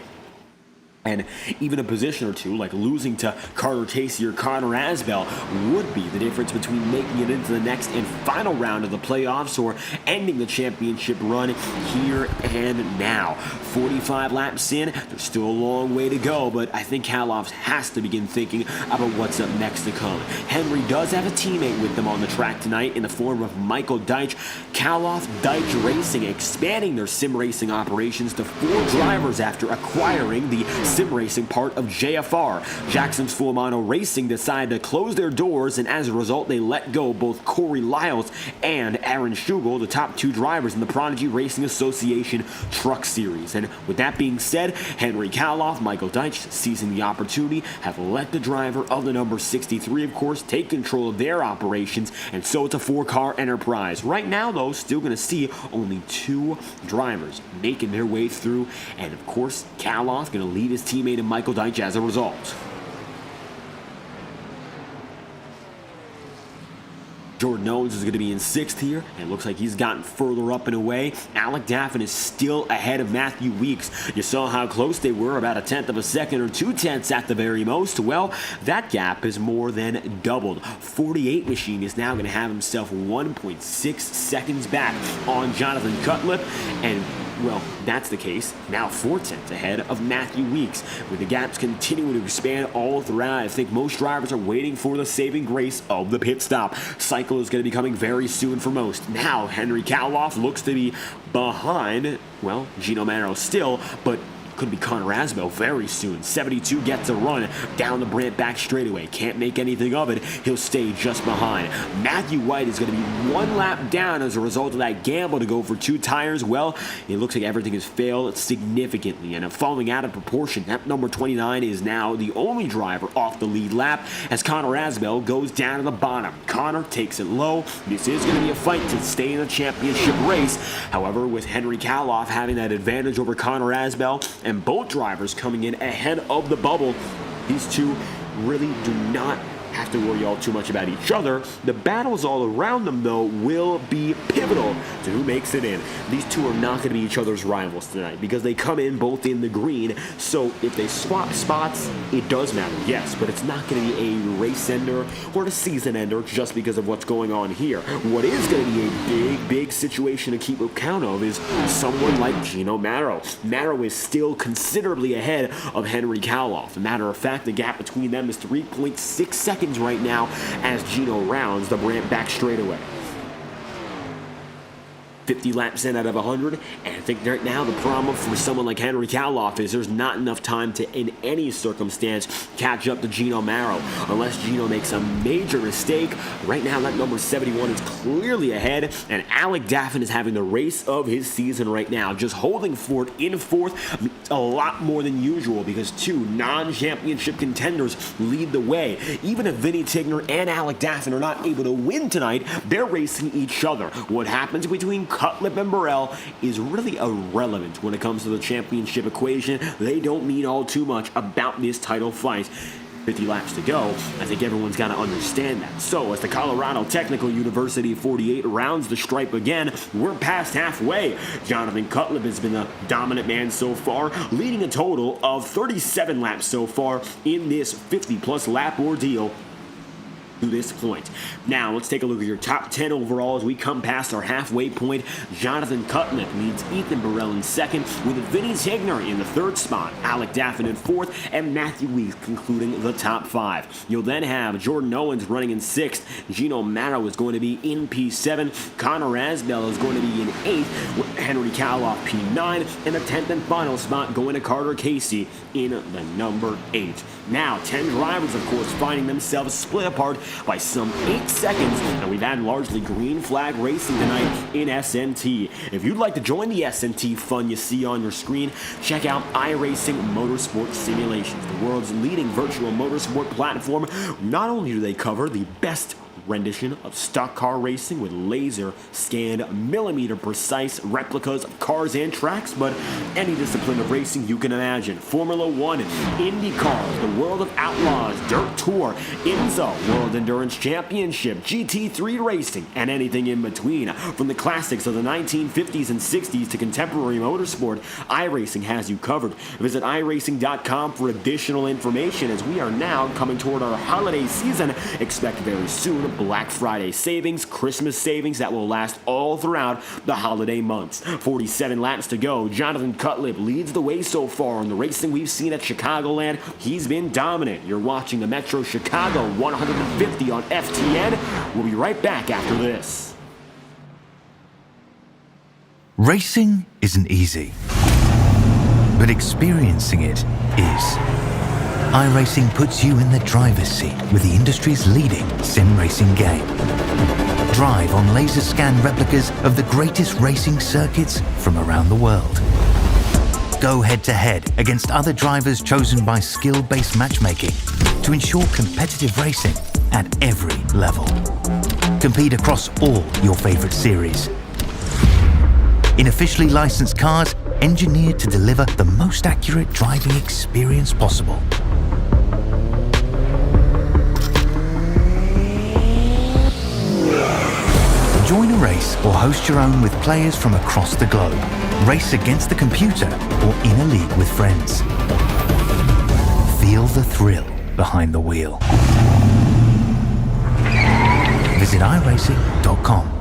And even a position or two, like losing to Carter Casey or Connor Asbell, would be the difference between making it into the next and final round of the playoffs or ending the championship run here and now. 45 laps in, there's still a long way to go, but I think Kaloff has to begin thinking about what's up next to come. Henry does have a teammate with them on the track tonight in the form of Michael Deitch. Kaloff Deitch Racing expanding their sim racing operations to 4 drivers after acquiring the sim racing part of JFR. Jackson's Full Mono Racing decided to close their doors, and as a result, they let go both Corey Lyles and Aaron Schugel, the top 2 drivers in the Prodigy Racing Association Truck Series. And with that being said, Henry Kaloff, Michael Deitch, seizing the opportunity, have let the driver of the number 63, of course, take control of their operations, and so it's a 4-car enterprise. Right now, though, still going to see only 2 drivers making their way through, and of course, Kaloff going to lead his teammate and Michael Deitch as a result. Jordan Owens is going to be in 6th here, and it looks like he's gotten further up and away. Alec Daffin is still ahead of Matthew Weeks. You saw how close they were, about a tenth of a second or 2 tenths at the very most. Well, that gap is more than doubled. 48 Machine is now going to have himself 1.6 seconds back on Jonathan Cutlip, and well, that's the case. Now 4 tenths ahead of Matthew Weeks. With the gaps continuing to expand all throughout, I think most drivers are waiting for the saving grace of the pit stop. Cycle is going to be coming very soon for most. Now Henry Kaloff looks to be behind, well, Gino Manero still, but could be Connor Asbell very soon. 72 gets a run down the Brant back straightaway. Can't make anything of it. He'll stay just behind. Matthew White is going to be 1 lap down as a result of that gamble to go for 2 tires. Well, it looks like everything has failed significantly and falling out of proportion. That number 29 is now the only driver off the lead lap as Connor Asbell goes down to the bottom. Connor takes it low. This is going to be a fight to stay in the championship race. However, with Henry Kaloff having that advantage over Connor Asbell and both drivers coming in ahead of the bubble, these two really do not have to worry all too much about each other. The battles all around them, though, will be pivotal to who makes it in. These two are not going to be each other's rivals tonight because they come in both in the green. So if they swap spots, it does matter, yes, but it's not going to be a race ender or a season ender just because of what's going on here. What is going to be a big situation to keep account of is someone like Gino Marrow. Marrow is still considerably ahead of Henry Cowloff. As a matter of fact, the gap between them is 3.6 seconds right now as Gino rounds the Brant back straightaway. 50 laps in out of 100, and I think right now the problem for someone like Henry Cowloff is there's not enough time to, in any circumstance, catch up to Gino Marrow. Unless Gino makes a major mistake, right now that number 71 is clearly ahead, and Alec Daffin is having the race of his season right now. Just holding fort in fourth, a lot more than usual because two non-championship contenders lead the way. Even if Vinny Tigner and Alec Daffin are not able to win tonight, they're racing each other. What happens between Cutlip and Burrell is really irrelevant when it comes to the championship equation. They don't mean all too much about this title fight. 50 laps to go. I think everyone's got to understand that. So as the Colorado Technical University 48 rounds the stripe again, we're past halfway. Jonathan Cutlip has been the dominant man so far, leading a total of 37 laps so far in this 50-plus lap ordeal to this point. Now, let's take a look at your top 10 overall as we come past our halfway point. Jonathan Cutlip leads Ethan Burrell in second, with Vinny Tigner in the third spot, Alec Daffin in fourth, and Matthew Weeks concluding the top five. You'll then have Jordan Owens running in sixth. Gino Marrow is going to be in P7. Connor Asbell is going to be in eighth, with Henry Cowloff P9, and the 10th and final spot going to Carter Casey in the number 8. Now, 10 drivers, of course, finding themselves split apart by some 8 seconds, and we've had largely green flag racing tonight in SNT. If you'd like to join the SNT fun you see on your screen, check out iRacing Motorsport Simulations, the world's leading virtual motorsport platform. Not only do they cover the best rendition of stock car racing with laser scanned millimeter precise replicas of cars and tracks, but any discipline of racing you can imagine. Formula 1, Indycar, the World of Outlaws, Dirt Tour, IMSA, World Endurance Championship, GT3 racing, and anything in between. From the classics of the 1950s and 60s to contemporary motorsport, iRacing has you covered. Visit iRacing.com for additional information as we are now coming toward our holiday season. Expect very soon Black Friday savings, Christmas savings that will last all throughout the holiday months. 47 laps to go. Jonathan Cutlip leads the way so far in the racing we've seen at Chicagoland. He's been dominant. You're watching the Metro Chicago 150 on FTN. We'll be right back after this. Racing isn't easy, but experiencing it is. iRacing puts you in the driver's seat with the industry's leading sim racing game. Drive on laser scan replicas of the greatest racing circuits from around the world. Go head-to-head against other drivers chosen by skill-based matchmaking to ensure competitive racing at every level. Compete across all your favorite series. In officially licensed cars, engineered to deliver the most accurate driving experience possible. Join a race or host your own with players from across the globe. Race against the computer or in a league with friends. Feel the thrill behind the wheel. Visit iRacing.com.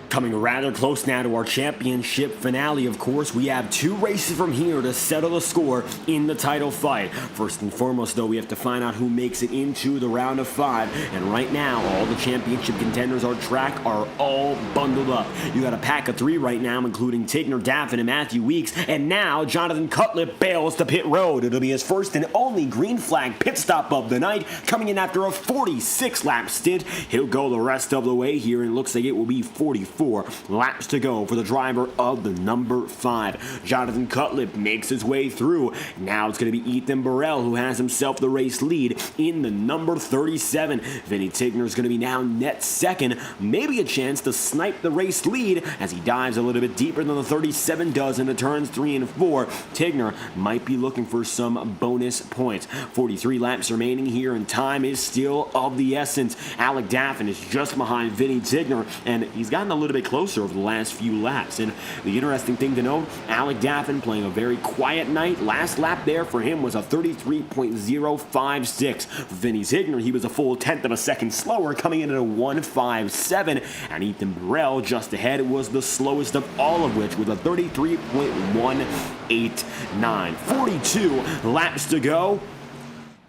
Coming rather close now to our championship finale, of course. We have 2 races from here to settle the score in the title fight. First and foremost, though, we have to find out who makes it into the round of 5. And right now, all the championship contenders on track are all bundled up. You got a pack of 3 right now, including Tigner, Daffin, and Matthew Weeks. And now, Jonathan Cutlip bails to pit road. It'll be his first and only green flag pit stop of the night, coming in after a 46-lap stint. He'll go the rest of the way here, and it looks like it will be 44 4 laps to go for the driver of the number 5. Jonathan Cutlip makes his way through. Now it's going to be Ethan Burrell who has himself the race lead in the number 37. Vinny Tigner is going to be now net second. Maybe a chance to snipe the race lead as he dives a little bit deeper than the 37 does into turns 3 and 4. Tigner might be looking for some bonus points. 43 laps remaining here, and time is still of the essence. Alec Daffin is just behind Vinny Tigner, and he's gotten a little bit closer over the last few laps. And the interesting thing to note, Alec Daffin playing a very quiet night. Last lap there for him was a 33.056. For Vinny Tigner, he was a full tenth of a second slower, coming in at a 1.57, and Ethan Burrell just ahead was the slowest of all of which with a 33.189. 42 laps to go.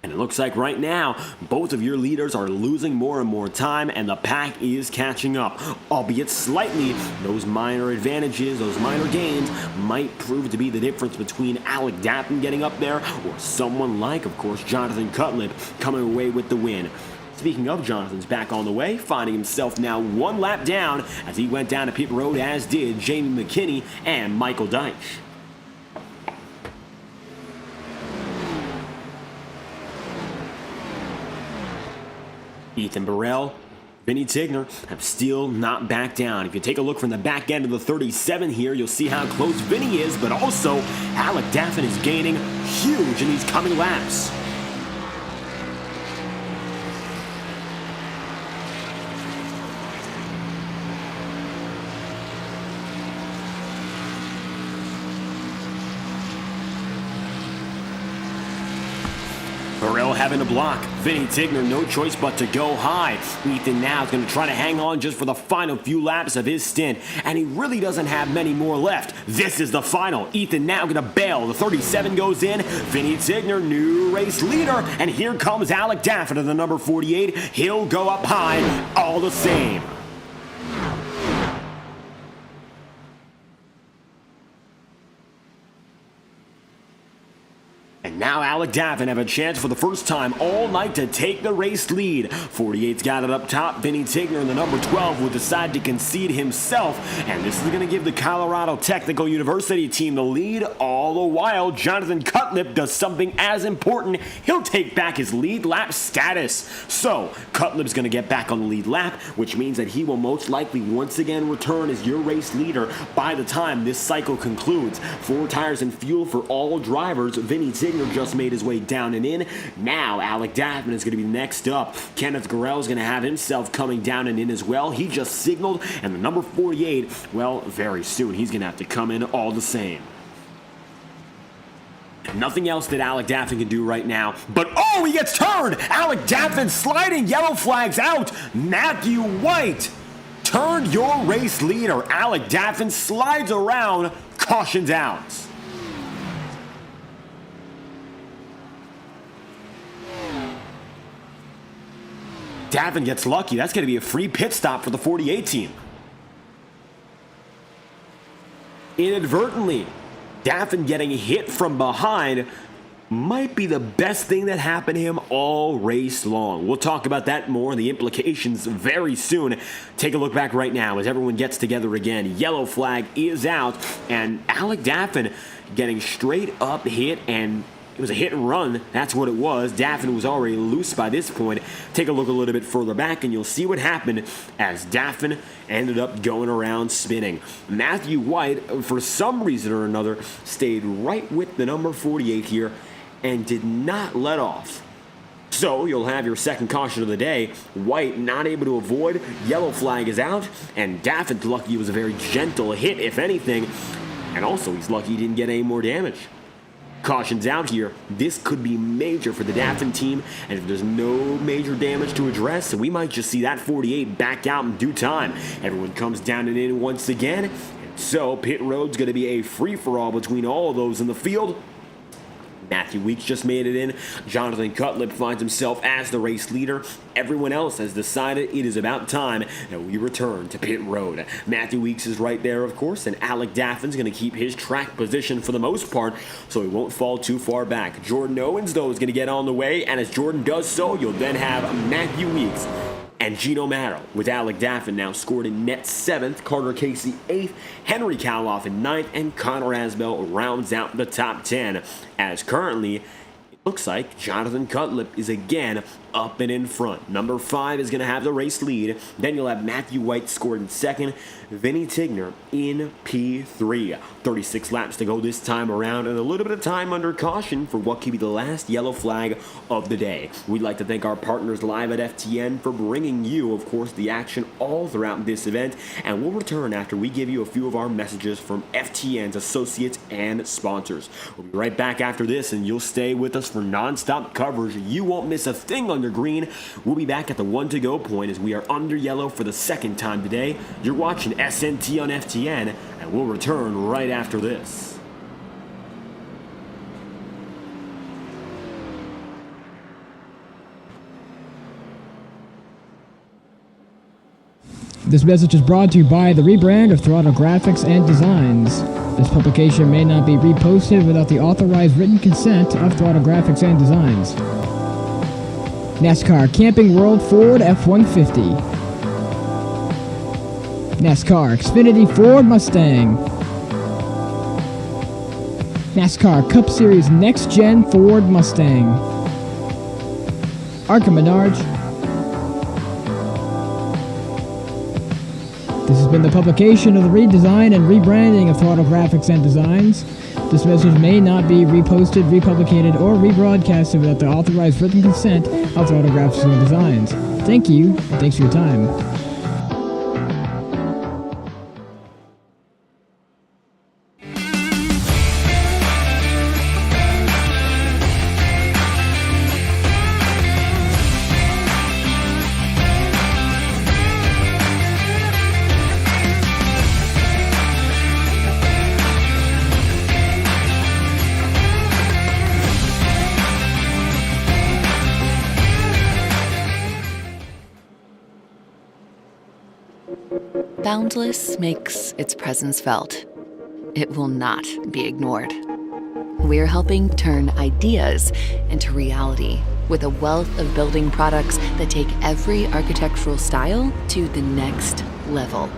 And it looks like right now, both of your leaders are losing more and more time, and the pack is catching up. Albeit slightly, those minor advantages, those minor gains, might prove to be the difference between Alec Daffin getting up there or someone like, of course, Jonathan Cutlip coming away with the win. Speaking of, Jonathan's back on the way, finding himself now one lap down as he went down to pit road, as did Jamie McKinney and Michael Deitch. Ethan Burrell, Vinny Tigner have still not backed down. If you take a look from the back end of the 37 here, you'll see how close Vinny is, but also Alec Daffin is gaining huge in these coming laps. Burrell having to block. Vinny Tigner, no choice but to go high. Ethan now is going to try to hang on just for the final few laps of his stint, and he really doesn't have many more left. This is the final. Ethan now going to bail. The 37 goes in. Vinny Tigner, new race leader, and here comes Alec Daffin to the number 48. He'll go up high all the same. And now Alec Daffin have a chance for the first time all night to take the race lead. 48's got it up top. Vinny Tigner in the number 12 will decide to concede himself. And this is going to give the Colorado Technical University team the lead. All the while, Jonathan Cutlip does something as important. He'll take back his lead lap status. So, Cutlip's going to get back on the lead lap, which means that he will most likely once again return as your race leader by the time this cycle concludes. 4 tires and fuel for all drivers. Vinny Tigner just made his way down and in. Now Alec Daffin is going to be next up. Kenneth Garrell is going to have himself coming down and in as well. He just signaled, and the number 48, well, very soon he's going to have to come in all the same. Nothing else that Alec Daffin can do right now, but oh, he gets turned! Alec Daffin sliding, yellow flags out. Matthew White turned your race leader. Alec Daffin slides around, cautions out. Daffin gets lucky. That's going to be a free pit stop for the 48 team. Inadvertently, Daffin getting hit from behind might be the best thing that happened to him all race long. We'll talk about that more and the implications very soon. Take a look back right now as everyone gets together again. Yellow flag is out, and Alec Daffin getting straight up hit, and it was a hit and run. That's what it was. Daffin was already loose by this point. Take a look a little bit further back and you'll see what happened as Daffin ended up going around spinning. Matthew White, for some reason or another, stayed right with the number 48 here and did not let off. So you'll have your second caution of the day. White not able to avoid. Yellow flag is out. And Daffin's lucky it was a very gentle hit, if anything. And also he's lucky he didn't get any more damage. Caution's out here. This could be major for the Daffin team, and if there's no major damage to address, we might just see that 48 back out in due time. Everyone comes down and in once again, and so pit road's going to be a free-for-all between all of those in the field. Matthew Weeks just made it in. Jonathan Cutlip finds himself as the race leader. Everyone else has decided it is about time that we return to pit road. Matthew Weeks is right there, of course, and Alec Daffin's going to keep his track position for the most part, so he won't fall too far back. Jordan Owens, though, is going to get on the way, and as Jordan does so, you'll then have Matthew Weeks And Gino Marrow, with Alec Daffin now scored in net 7th, Carter Casey 8th, Henry Kaloff in 9th, and Connor Asbell rounds out the top 10. As currently, it looks like Jonathan Cutlip is again up and in front. Number 5 is going to have the race lead. Then you'll have Matthew White scored in 2nd, Vinny Tigner in P3. 36 laps to go this time around, and a little bit of time under caution for what could be the last yellow flag of the day. We'd like to thank our partners live at FTN for bringing you, of course, the action all throughout this event, and we'll return after we give you a few of our messages from FTN's associates and sponsors. We'll be right back after this, and you'll stay with us for non-stop coverage. You won't miss a thing under green. We'll be back at the 1 to go point as we are under yellow for the second time today. You're watching SNT on FTN, and we'll return right after this. This message is brought to you by the rebrand of Throttle Graphics and Designs. This publication may not be reposted without the authorized written consent of Throttle Graphics and Designs. NASCAR Camping World Ford F-150. NASCAR Xfinity Ford Mustang. NASCAR Cup Series Next-Gen Ford Mustang. Arca Menards. This has been the publication of the redesign and rebranding of Throttle Graphics and Designs. This message may not be reposted, republicated, or rebroadcasted without the authorized written consent of Throttle Graphics and Designs. Thank you, and thanks for your time. Boundless makes its presence felt. It will not be ignored. We're helping turn ideas into reality with a wealth of building products that take every architectural style to the next level.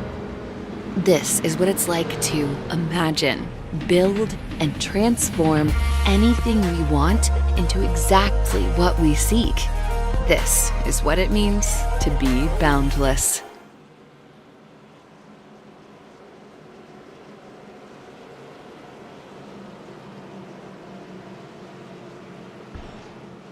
This is what it's like to imagine, build, and transform anything we want into exactly what we seek. This is what it means to be boundless.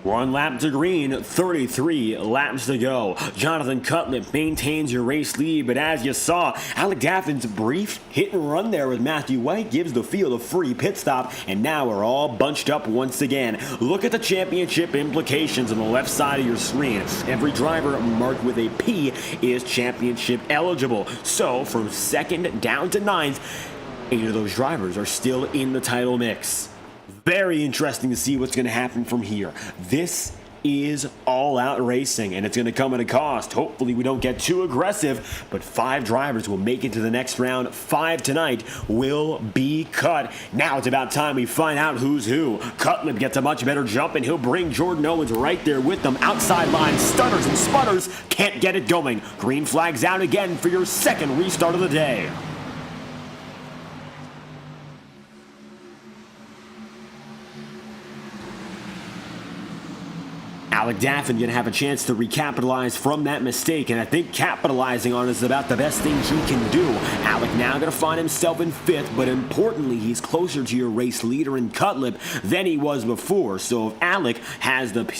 One lap to green, 33 laps to go. Jonathan Cutlip maintains your race lead, but as you saw, Alec Daffin's brief hit and run there with Matthew White gives the field a free pit stop, and now we're all bunched up once again. Look at the championship implications on the left side of your screen. Every driver marked with a P is championship eligible. So from 2nd down to 9th, 8 of those drivers are still in the title mix. Very interesting to see what's going to happen from here. This is all-out racing, and it's going to come at a cost. Hopefully we don't get too aggressive, but 5 drivers will make it to the next round. 5 tonight will be cut. Now it's about time we find out who's who. Cutlip gets a much better jump, and he'll bring Jordan Owens right there with them. Outside line, stutters and sputters, can't get it going. Green flag's out again for your second restart of the day. Alec Daffin going to have a chance to recapitalize from that mistake, and I think capitalizing on it is about the best thing he can do. Alec now going to find himself in 5th, but importantly, he's closer to your race leader in Cutlip than he was before. So if Alec has the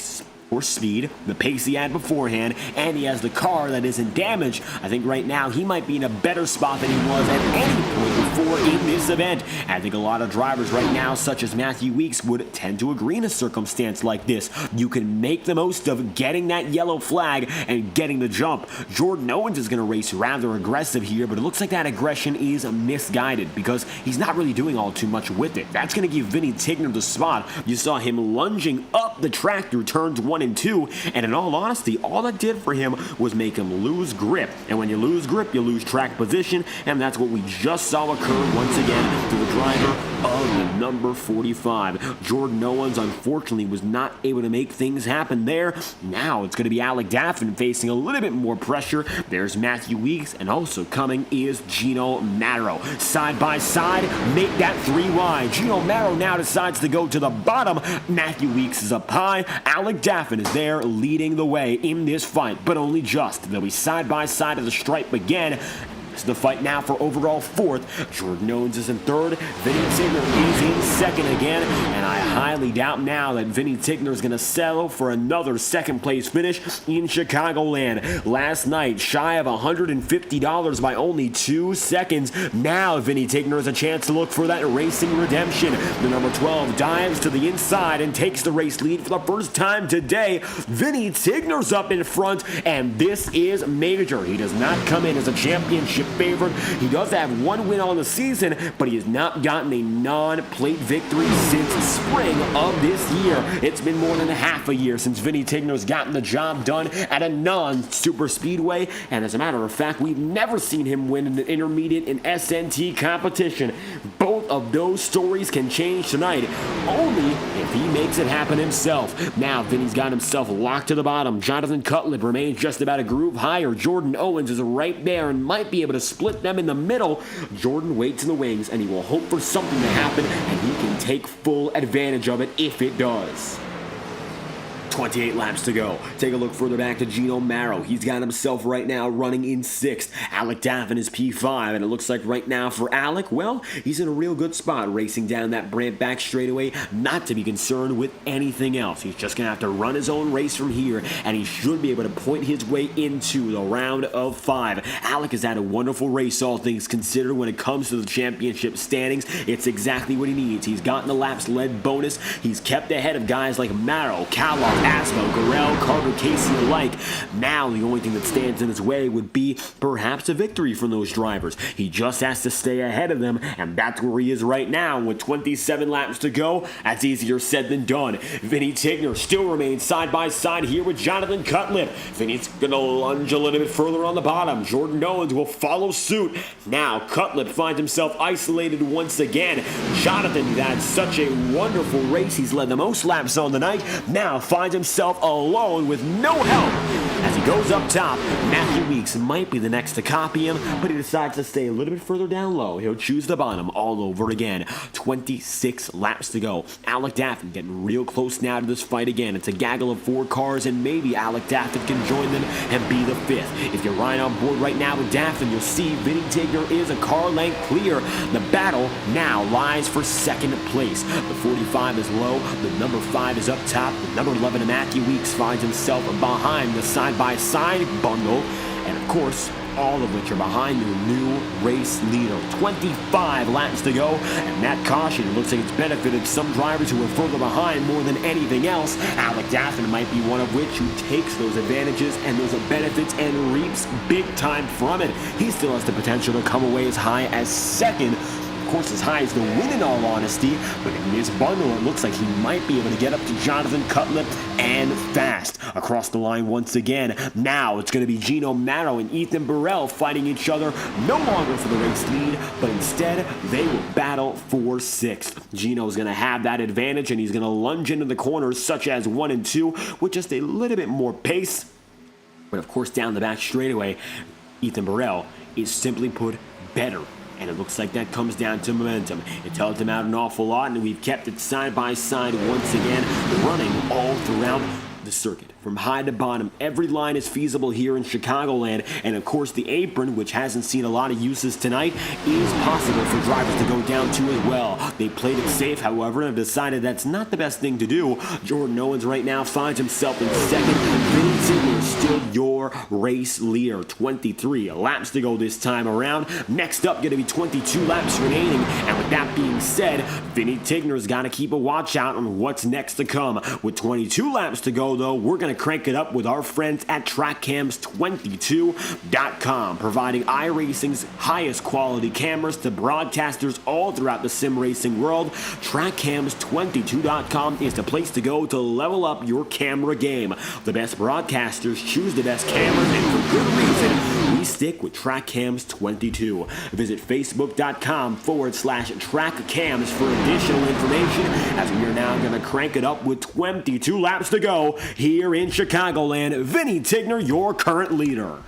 speed, the pace he had beforehand, and he has the car that isn't damaged, I think right now he might be in a better spot than he was at any point before in this event. I think a lot of drivers right now, such as Matthew Weeks, would tend to agree in a circumstance like this. You can make the most of getting that yellow flag and getting the jump. Jordan Owens is going to race rather aggressive here, but it looks like that aggression is misguided because he's not really doing all too much with it. That's going to give Vinny Tigner the spot. You saw him lunging up the track through turns 1 1 and 2, and in all honesty, all that did for him was make him lose grip. And when you lose grip, you lose track position, and that's what we just saw occur once again to the driver of the number 45. Jordan Owens, unfortunately, was not able to make things happen there. Now it's going to be Alec Daffin facing a little bit more pressure. There's Matthew Weeks, and also coming is Gino Marrow. Side by side, make that 3 wide. Gino Marrow now decides to go to the bottom. Matthew Weeks is up high. Alec Daffin is there leading the way in this fight, but only just. They'll be side by side of the stripe again. It's the fight now for overall 4th. Jordan Owens is in 3rd. Vinny Tigner is in 2nd again. And I highly doubt now that Vinny Tigner is going to settle for another 2nd place finish in Chicagoland. Last night, shy of $150 by only 2 seconds. Now Vinny Tigner has a chance to look for that racing redemption. The number 12 dives to the inside and takes the race lead for the first time today. Vinny Tigner's up in front, and this is major. He does not come in as a championship favorite. He does have 1 win on the season, but he has not gotten a non-plate victory since spring of this year. It's been more than half a year since Vinny Tigner's gotten the job done at a non-SuperSpeedway, and as a matter of fact, we've never seen him win an intermediate in SNT competition. Both of those stories can change tonight, only if he makes it happen himself. Now, Vinny's got himself locked to the bottom. Jonathan Cutlip remains just about a groove higher. Jordan Owens is right there and might be able to split them in the middle. Jordan waits in the wings, and he will hope for something to happen, and he can take full advantage of it if it does. 28 laps to go. Take a look further back to Gino Marrow. He's got himself right now running in 6th. Alec Daffin is P5, and it looks like right now for Alec, well, he's in a real good spot racing down that Brant back straightaway, not to be concerned with anything else. He's just going to have to run his own race from here, and he should be able to point his way into the round of 5. Alec has had a wonderful race, all things considered, when it comes to the championship standings. It's exactly what he needs. He's gotten the laps led bonus. He's kept ahead of guys like Marrow, Callum, Asmo, Gurrell, Carter, Casey alike. Now the only thing that stands in his way would be perhaps a victory from those drivers. He just has to stay ahead of them, and that's where he is right now. With 27 laps to go, that's easier said than done. Vinny Tigner still remains side by side here with Jonathan Cutlip. Vinny's gonna lunge a little bit further on the bottom. Jordan Owens will follow suit. Now Cutlip finds himself isolated once again. Jonathan had such a wonderful race. He's led the most laps on the night. Now finds himself alone with no help. As he goes up top, Matthew Weeks might be the next to copy him, but he decides to stay a little bit further down low. He'll choose the bottom all over again. 26 laps to go. Alec Daffin getting real close now to this fight again. It's a gaggle of 4 cars, and maybe Alec Daffin can join them and be the 5th. If you're riding on board right now with Daffin, you'll see Vinny Tigner is a car length clear. The battle now lies for 2nd place. The 45 is low. The number 5 is up top. The number 11, Matthew Weeks, finds himself behind the side-by-side bundle, and of course, all of which are behind their new race leader. 25 laps to go, and that caution looks like it's benefited some drivers who are further behind more than anything else. Alec Daffin might be one of which who takes those advantages and those benefits and reaps big time from it. He still has the potential to come away as high as 2nd. Of course, as high as the win in all honesty, but in this bundle, it looks like he might be able to get up to Jonathan Cutlip and fast. Across the line once again. Now it's going to be Gino Marrow and Ethan Burrell fighting each other, no longer for the race lead, but instead they will battle for 6th. Gino's going to have that advantage, and he's going to lunge into the corners such as 1 and 2 with just a little bit more pace. But of course, down the back straightaway, Ethan Burrell is simply put better. And it looks like that comes down to momentum. It held him out an awful lot, and we've kept it side by side once again, running all throughout the circuit. From high to bottom, every line is feasible here in Chicagoland, and of course the apron, which hasn't seen a lot of uses tonight, is possible for drivers to go down to as well. They played it safe, however, and have decided that's not the best thing to do. Jordan Owens right now finds himself in 2nd. Vinny Tigner still your race leader. 23 laps to go this time around. Next up, going to be 22 laps remaining. And with that being said, Vinny Tigner's got to keep a watch out on what's next to come. With 22 laps to go, though, we're going to crank it up with our friends at TrackCams22.com, providing iRacing's highest quality cameras to broadcasters all throughout the sim racing world. TrackCams22.com is the place to go to level up your camera game. The best broadcasters choose the best cameras, and for good reason, we stick with TrackCams22. Visit Facebook.com/TrackCams for additional information, as we are now going to crank it up with 22 laps to go here in Chicagoland. Vinny Tigner, your current leader.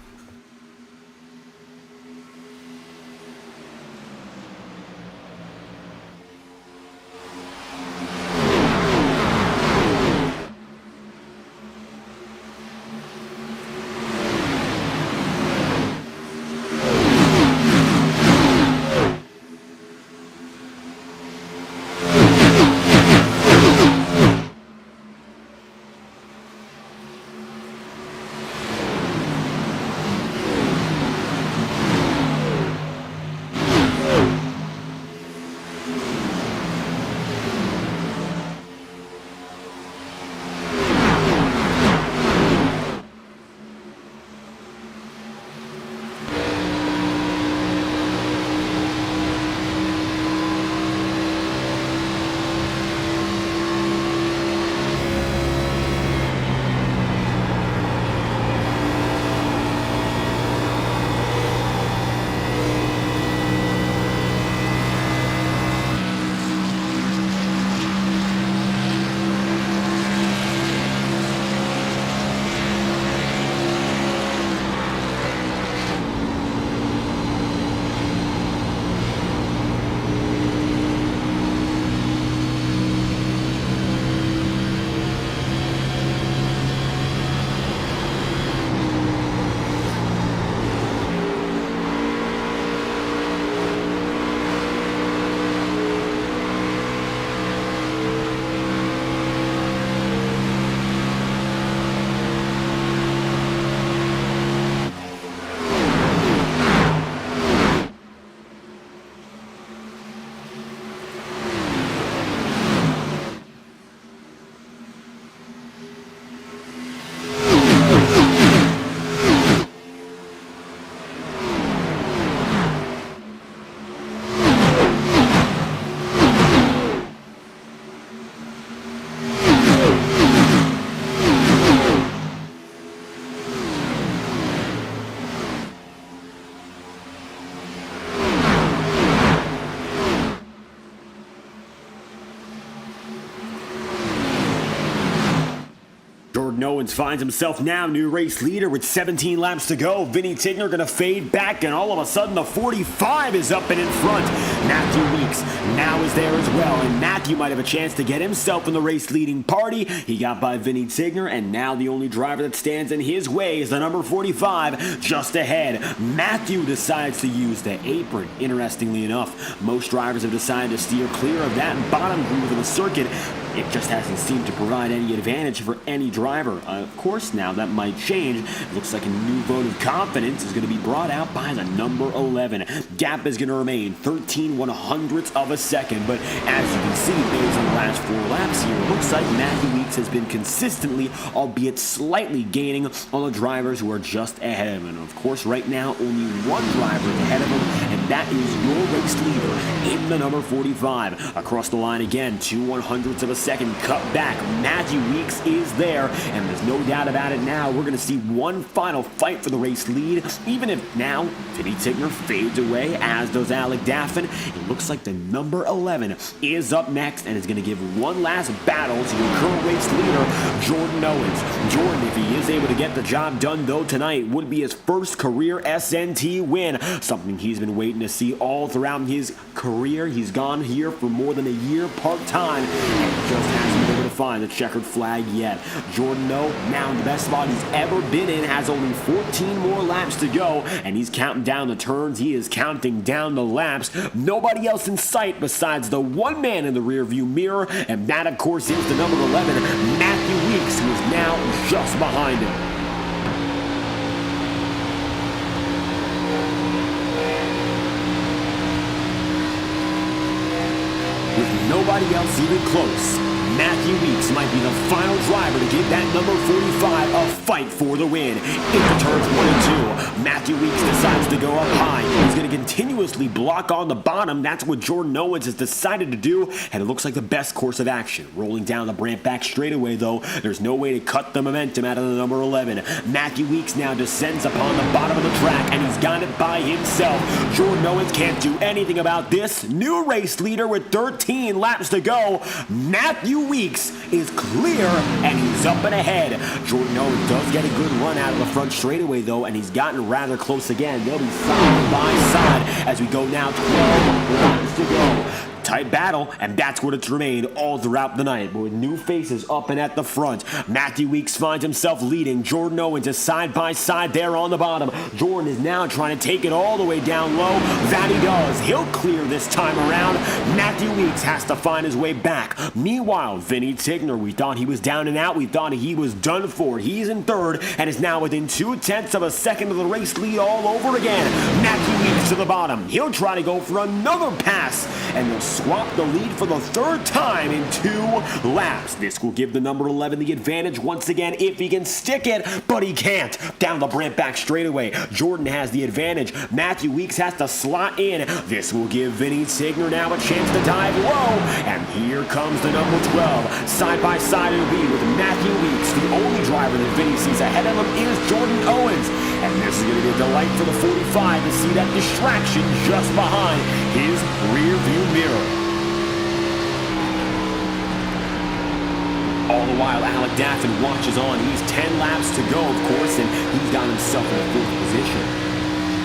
Owens finds himself now new race leader with 17 laps to go. Vinny Tigner going to fade back, and all of a sudden the 45 is up and in front. Matthew Weeks now is there as well, and Matthew might have a chance to get himself in the race leading party. He got by Vinny Tigner, and now the only driver that stands in his way is the number 45 just ahead. Matthew decides to use the apron. Interestingly enough, most drivers have decided to steer clear of that bottom groove of the circuit. It just hasn't seemed to provide any advantage for any driver. Of course, now that might change. It looks like a new vote of confidence is going to be brought out by the number 11. Gap is going to remain 13/100ths of a second, but as you can see, based on the last 4 laps here, it looks like Matthew Weeks has been consistently, albeit slightly, gaining on the drivers who are just ahead of him. And of course, right now, only one driver is ahead of him, and that is your race leader in the number 45. Across the line again, 2/100ths of a second cut back. Matthew Weeks is there, and there's no doubt about it now. We're going to see one final fight for the race lead, even if now Vinny Tigner fades away, as does Alec Daffin. It looks like the number 11 is up next and is going to give one last battle to your current race leader, Jordan Owens. Jordan, if he is able to get the job done, though, tonight, would be his first career SNT win, something he's been waiting to see all throughout his career. He's gone here for more than a year part-time, and just hasn't been able to find the checkered flag yet. Jordan, though, now in the best spot he's ever been in, has only 14 more laps to go, and he's counting down the turns. He is counting down the laps. Nobody else in sight besides the one man in the rearview mirror, and that, of course, is the number 11, Matthew Weeks, who is now just behind him. with nobody else even close. Matthew Weeks might be the final driver to give that number 45 a fight for the win. Into turns 1 and 2, Matthew Weeks decides to go up high. He's going to continuously block on the bottom. That's what Jordan Owens has decided to do, and it looks like the best course of action. Rolling down the Brant back straightaway, though, there's no way to cut the momentum out of the number 11. Matthew Weeks now descends upon the bottom of the track, and he's got it by himself. Jordan Owens can't do anything about this. New race leader with 13 laps to go. Matthew Weeks is clear, and he's up and ahead. Jordan Owens does get a good run out of the front straightaway, though, and he's gotten rather close again. They'll be side by side as we go now 12 laps to go. Tight battle, and that's what it's remained all throughout the night. But with new faces up and at the front, Matthew Weeks finds himself leading. Jordan Owens is side by side there on the bottom. Jordan is now trying to take it all the way down low. That he does. He'll clear this time around. Matthew Weeks has to find his way back. Meanwhile, Vinny Tigner, we thought he was down and out. We thought he was done for. He's in third and is now within 0.2 of a second of the race lead all over again. Matthew Weeks to the bottom. He'll try to go for another pass, and they'll swap the lead for the third time in 2 laps. This will give the number 11 the advantage once again if he can stick it, but he can't. Down the Brant back straightaway, Jordan has the advantage. Matthew Weeks has to slot in. This will give Vinny Tigner now a chance to dive low, and here comes the number 12. Side by side it'll be with Matthew Weeks. The only driver that Vinny sees ahead of him is Jordan Owens, and this is going to be a delight for the 45 to see that distraction just behind his rear view mirror. All the while, Alec Daffin watches on. He's 10 laps to go, of course, and he's got himself in a 4th position.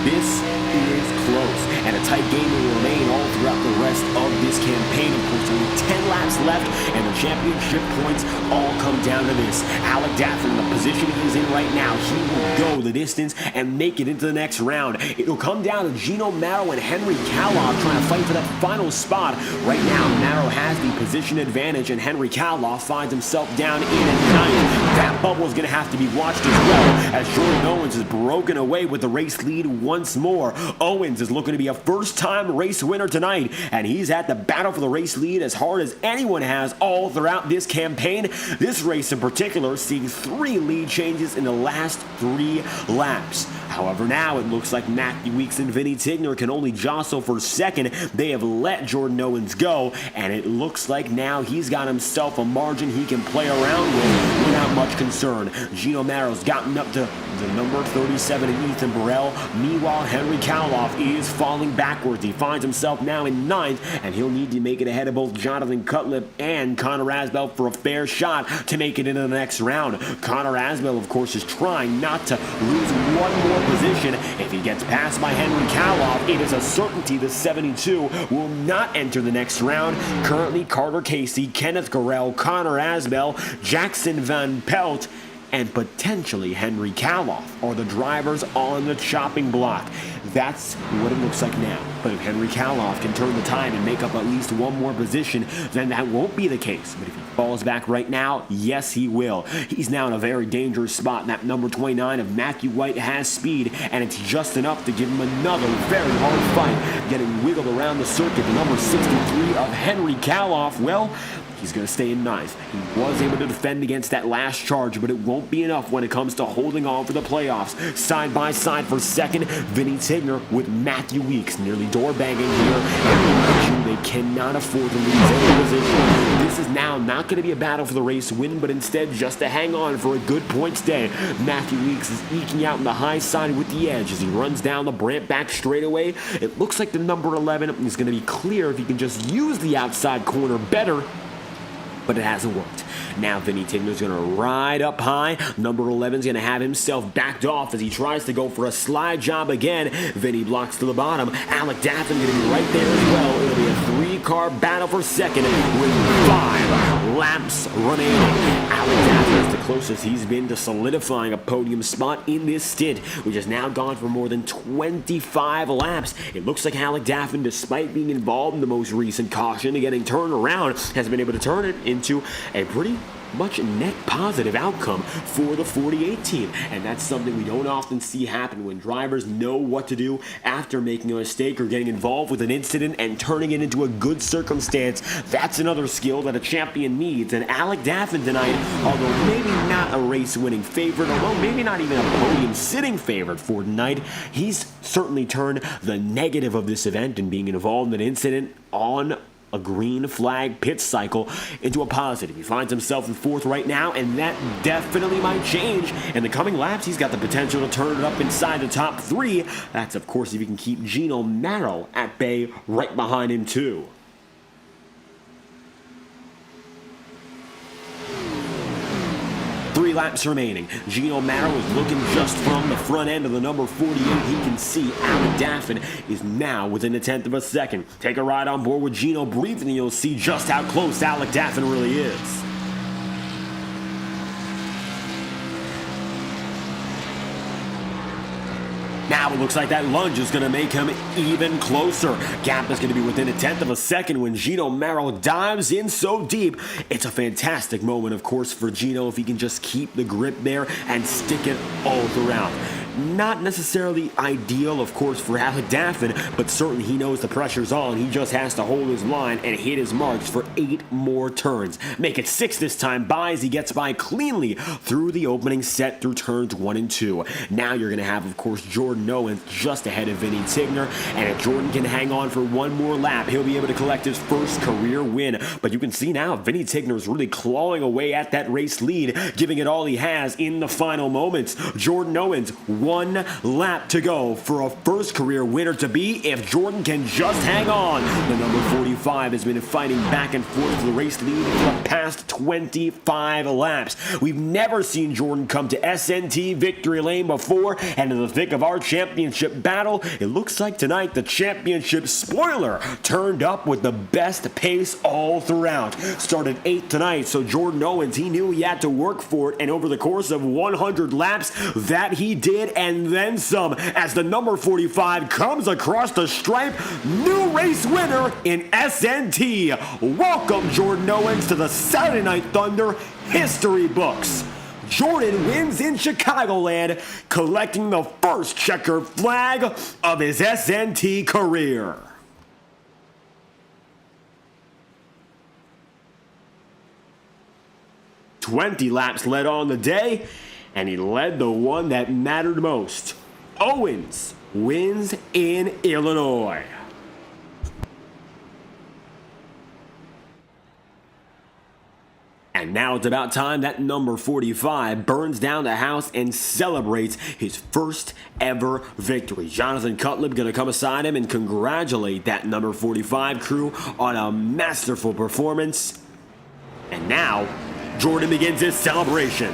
This is close, and a tight game will remain all throughout the rest of this campaign. Of course, only 10 laps left, and the championship points all come down to this. Alec Daffin, the position he's in right now, he will go the distance and make it into the next round. It'll come down to Gino Marrow and Henry Kaloff trying to fight for that final spot. Right now, Marrow has the position advantage, and Henry Kaloff finds himself down in at 9th. That bubble is going to have to be watched as well, as Jordan Owens is broken away with the race lead once more. Owens is looking to be a first-time race winner tonight, and he's at the battle for the race lead as hard as anyone has all throughout this campaign. This race in particular seeing 3 lead changes in the last 3 laps. However, now it looks like Matthew Weeks and Vinny Tigner can only jostle for second. They have let Jordan Owens go, and it looks like now he's got himself a margin he can play around with without much concern. Gino Marrow's gotten up to the number 37 in Ethan Burrell. Meanwhile, Henry Kaloff is falling backwards. He finds himself now in 9th, and he'll need to make it ahead of both Jonathan Cutlip and Connor Asbell for a fair shot to make it into the next round. Connor Asbell, of course, is trying not to lose one more position. If he gets passed by Henry Kaloff, it is a certainty the 72 will not enter the next round. Currently, Carter Casey, Kenneth Gorell, Connor Asbell, Jackson Van Pelt, and potentially Henry Kaloff are the drivers on the chopping block. That's what it looks like now. But if Henry Kaloff can turn the tide and make up at least one more position, then that won't be the case. But if he falls back right now, yes, he will. He's now in a very dangerous spot. That number 29 of Matthew White has speed, and it's just enough to give him another very hard fight. Getting wiggled around the circuit, the number 63 of Henry Kaloff, well, he's going to stay in 9th. He was able to defend against that last charge, but it won't be enough when it comes to holding on for the playoffs. Side by side for second, Vinny Tigner with Matthew Weeks nearly door banging here. And they cannot afford to lose any position. This is now not going to be a battle for the race win, but instead just to hang on for a good points day. Matthew Weeks is eking out on the high side with the edge as he runs down the Brant back straightaway. It looks like the number 11 is going to be clear if he can just use the outside corner better, but it hasn't worked. Now Vinny Tigner's going to ride up high. Number 11's going to have himself backed off as he tries to go for a slide job again. Vinny blocks to the bottom. Alec Daffin going to be right there as well. It'll be a 3-car battle for second with 5 laps remaining. Alec Daffin is the closest he's been to solidifying a podium spot in this stint, which has now gone for more than 25 laps. It looks like Alec Daffin, despite being involved in the most recent caution and getting turned around, has been able to turn it into a pretty much net positive outcome for the 48 team. And that's something we don't often see happen when drivers know what to do after making a mistake or getting involved with an incident and turning it into a good circumstance. That's another skill that a champion needs. And Alec Daffin tonight, although maybe not a race-winning favorite, although maybe not even a podium-sitting favorite for tonight, he's certainly turned the negative of this event and being involved in an incident on a green flag pit cycle into a positive. He finds himself in fourth right now, and that definitely might change. In the coming laps, he's got the potential to turn it up inside the top three. That's, of course, if he can keep Gino Marrow at bay right behind him, too. Three laps remaining. Gino Marrow is looking just from the front end of the number 48. He can see Alec Daffin is now within a tenth of a second. Take a ride on board with Gino briefly and you'll see just how close Alec Daffin really is. Now it looks like that lunge is going to make him even closer. Gap is going to be within a tenth of a second when Gino Marrow dives in so deep. It's a fantastic moment, of course, for Gino if he can just keep the grip there and stick it all throughout. Not necessarily ideal, of course, for Alec Daffin, but certainly he knows the pressure's on. He just has to hold his line and hit his marks for 8 more turns. Make it 6 this time by as he gets by cleanly through the opening set through turns 1 and 2. Now you're going to have, of course, Jordan Owens just ahead of Vinny Tigner, and if Jordan can hang on for one more lap, he'll be able to collect his first career win. But you can see now Vinny Tigner is really clawing away at that race lead, giving it all he has in the final moments. Jordan Owens, 1 lap to go for a first career winner to be if Jordan can just hang on. The number 45 has been fighting back and forth for the race lead for the past 25 laps. We've never seen Jordan come to SNT victory lane before, and in the thick of our championship battle, it looks like tonight the championship spoiler turned up with the best pace all throughout. Started 8th tonight, so Jordan Owens, he knew he had to work for it, and over the course of 100 laps, that he did, and then some, as the number 45 comes across the stripe. New race winner in SNT. Welcome, Jordan Owens, to the Saturday Night Thunder history books. Jordan wins in Chicagoland, collecting the first checkered flag of his SNT career. "20 laps led on the day, and he led the one that mattered most. Owens wins in Illinois." And now it's about time that number 45 burns down the house and celebrates his first ever victory. Jonathan Cutlip going to come aside him and congratulate that number 45 crew on a masterful performance. And now, Jordan begins his celebration.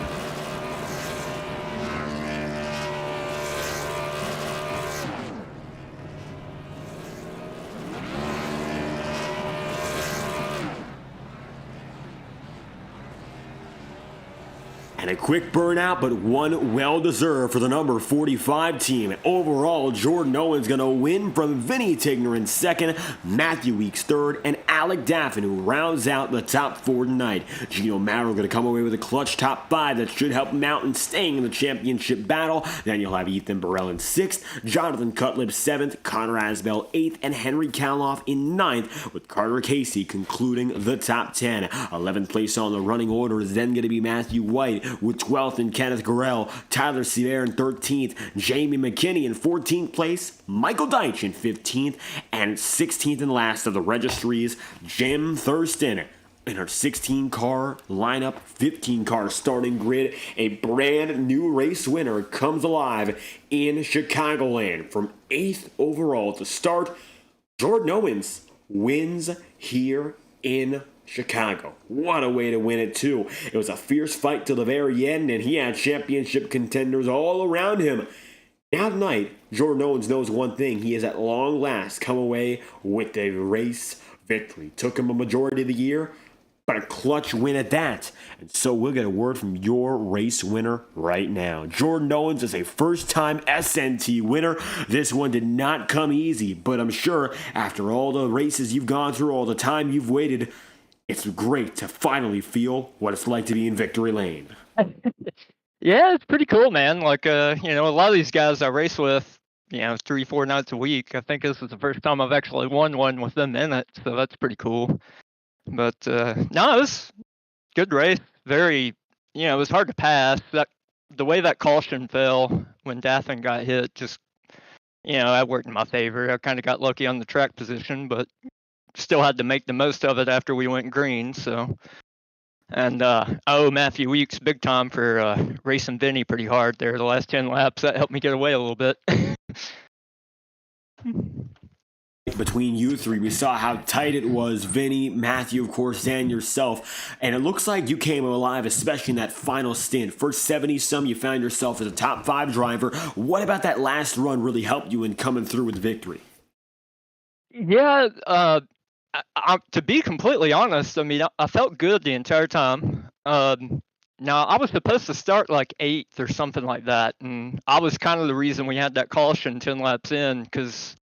And a quick burnout, but one well-deserved for the number 45 team. Overall, Jordan Owens going to win from Vinny Tigner in second, Matthew Weeks third, and Alec Daffin, who rounds out the top 4 tonight. Gino Marrow going to come away with a clutch top 5 that should help him out in staying in the championship battle. Then you'll have Ethan Burrell in 6th, Jonathan Cutlip 7th, Connor Asbell 8th, and Henry Kaloff in 9th, with Carter Casey concluding the top 10. 11th place on the running order is then going to be Matthew White, with 12th and Kenneth Gorell, Tyler Sevier in 13th, Jamie McKinney in 14th place, Michael Deitch in 15th, and 16th and last of the registries, Jim Thurston. In our 16-car lineup, 15-car starting grid, a brand new race winner comes alive in Chicagoland. From 8th overall to start, Jordan Owens wins here in Chicago. What a way to win it, too. It was a fierce fight till the very end, and he had championship contenders all around him. Now tonight, Jordan Owens knows one thing. He has at long last come away with a race victory. Took him a majority of the year, but a clutch win at that. And so we'll get a word from your race winner right now. Jordan Owens is a first-time SNT winner. This one did not come easy, but I'm sure after all the races you've gone through, all the time you've waited, It's great to finally feel what it's like to be in victory lane. Yeah, it's pretty cool, man. Like, a lot of these guys I race with, 3-4 nights a week. I think this is the first time I've actually won one with them in it, so that's pretty cool. But no, it was a good race. Very, it was hard to pass. The way that caution fell when Dathan got hit, just, that worked in my favor. I kind of got lucky on the track position, but still had to make the most of it after we went green. So. And Matthew Weeks, big time for racing Vinny pretty hard there the last 10 laps. That helped me get away a little bit. Between you three, we saw how tight it was. Vinny, Matthew, of course, and yourself. And it looks like you came alive, especially in that final stint. First 70-some, you found yourself as a top 5 driver. What about that last run really helped you in coming through with victory? Yeah, to be completely honest, I mean, I felt good the entire time. Now, I was supposed to start like 8th or something like that, and I was kind of the reason we had that caution 10 laps in, because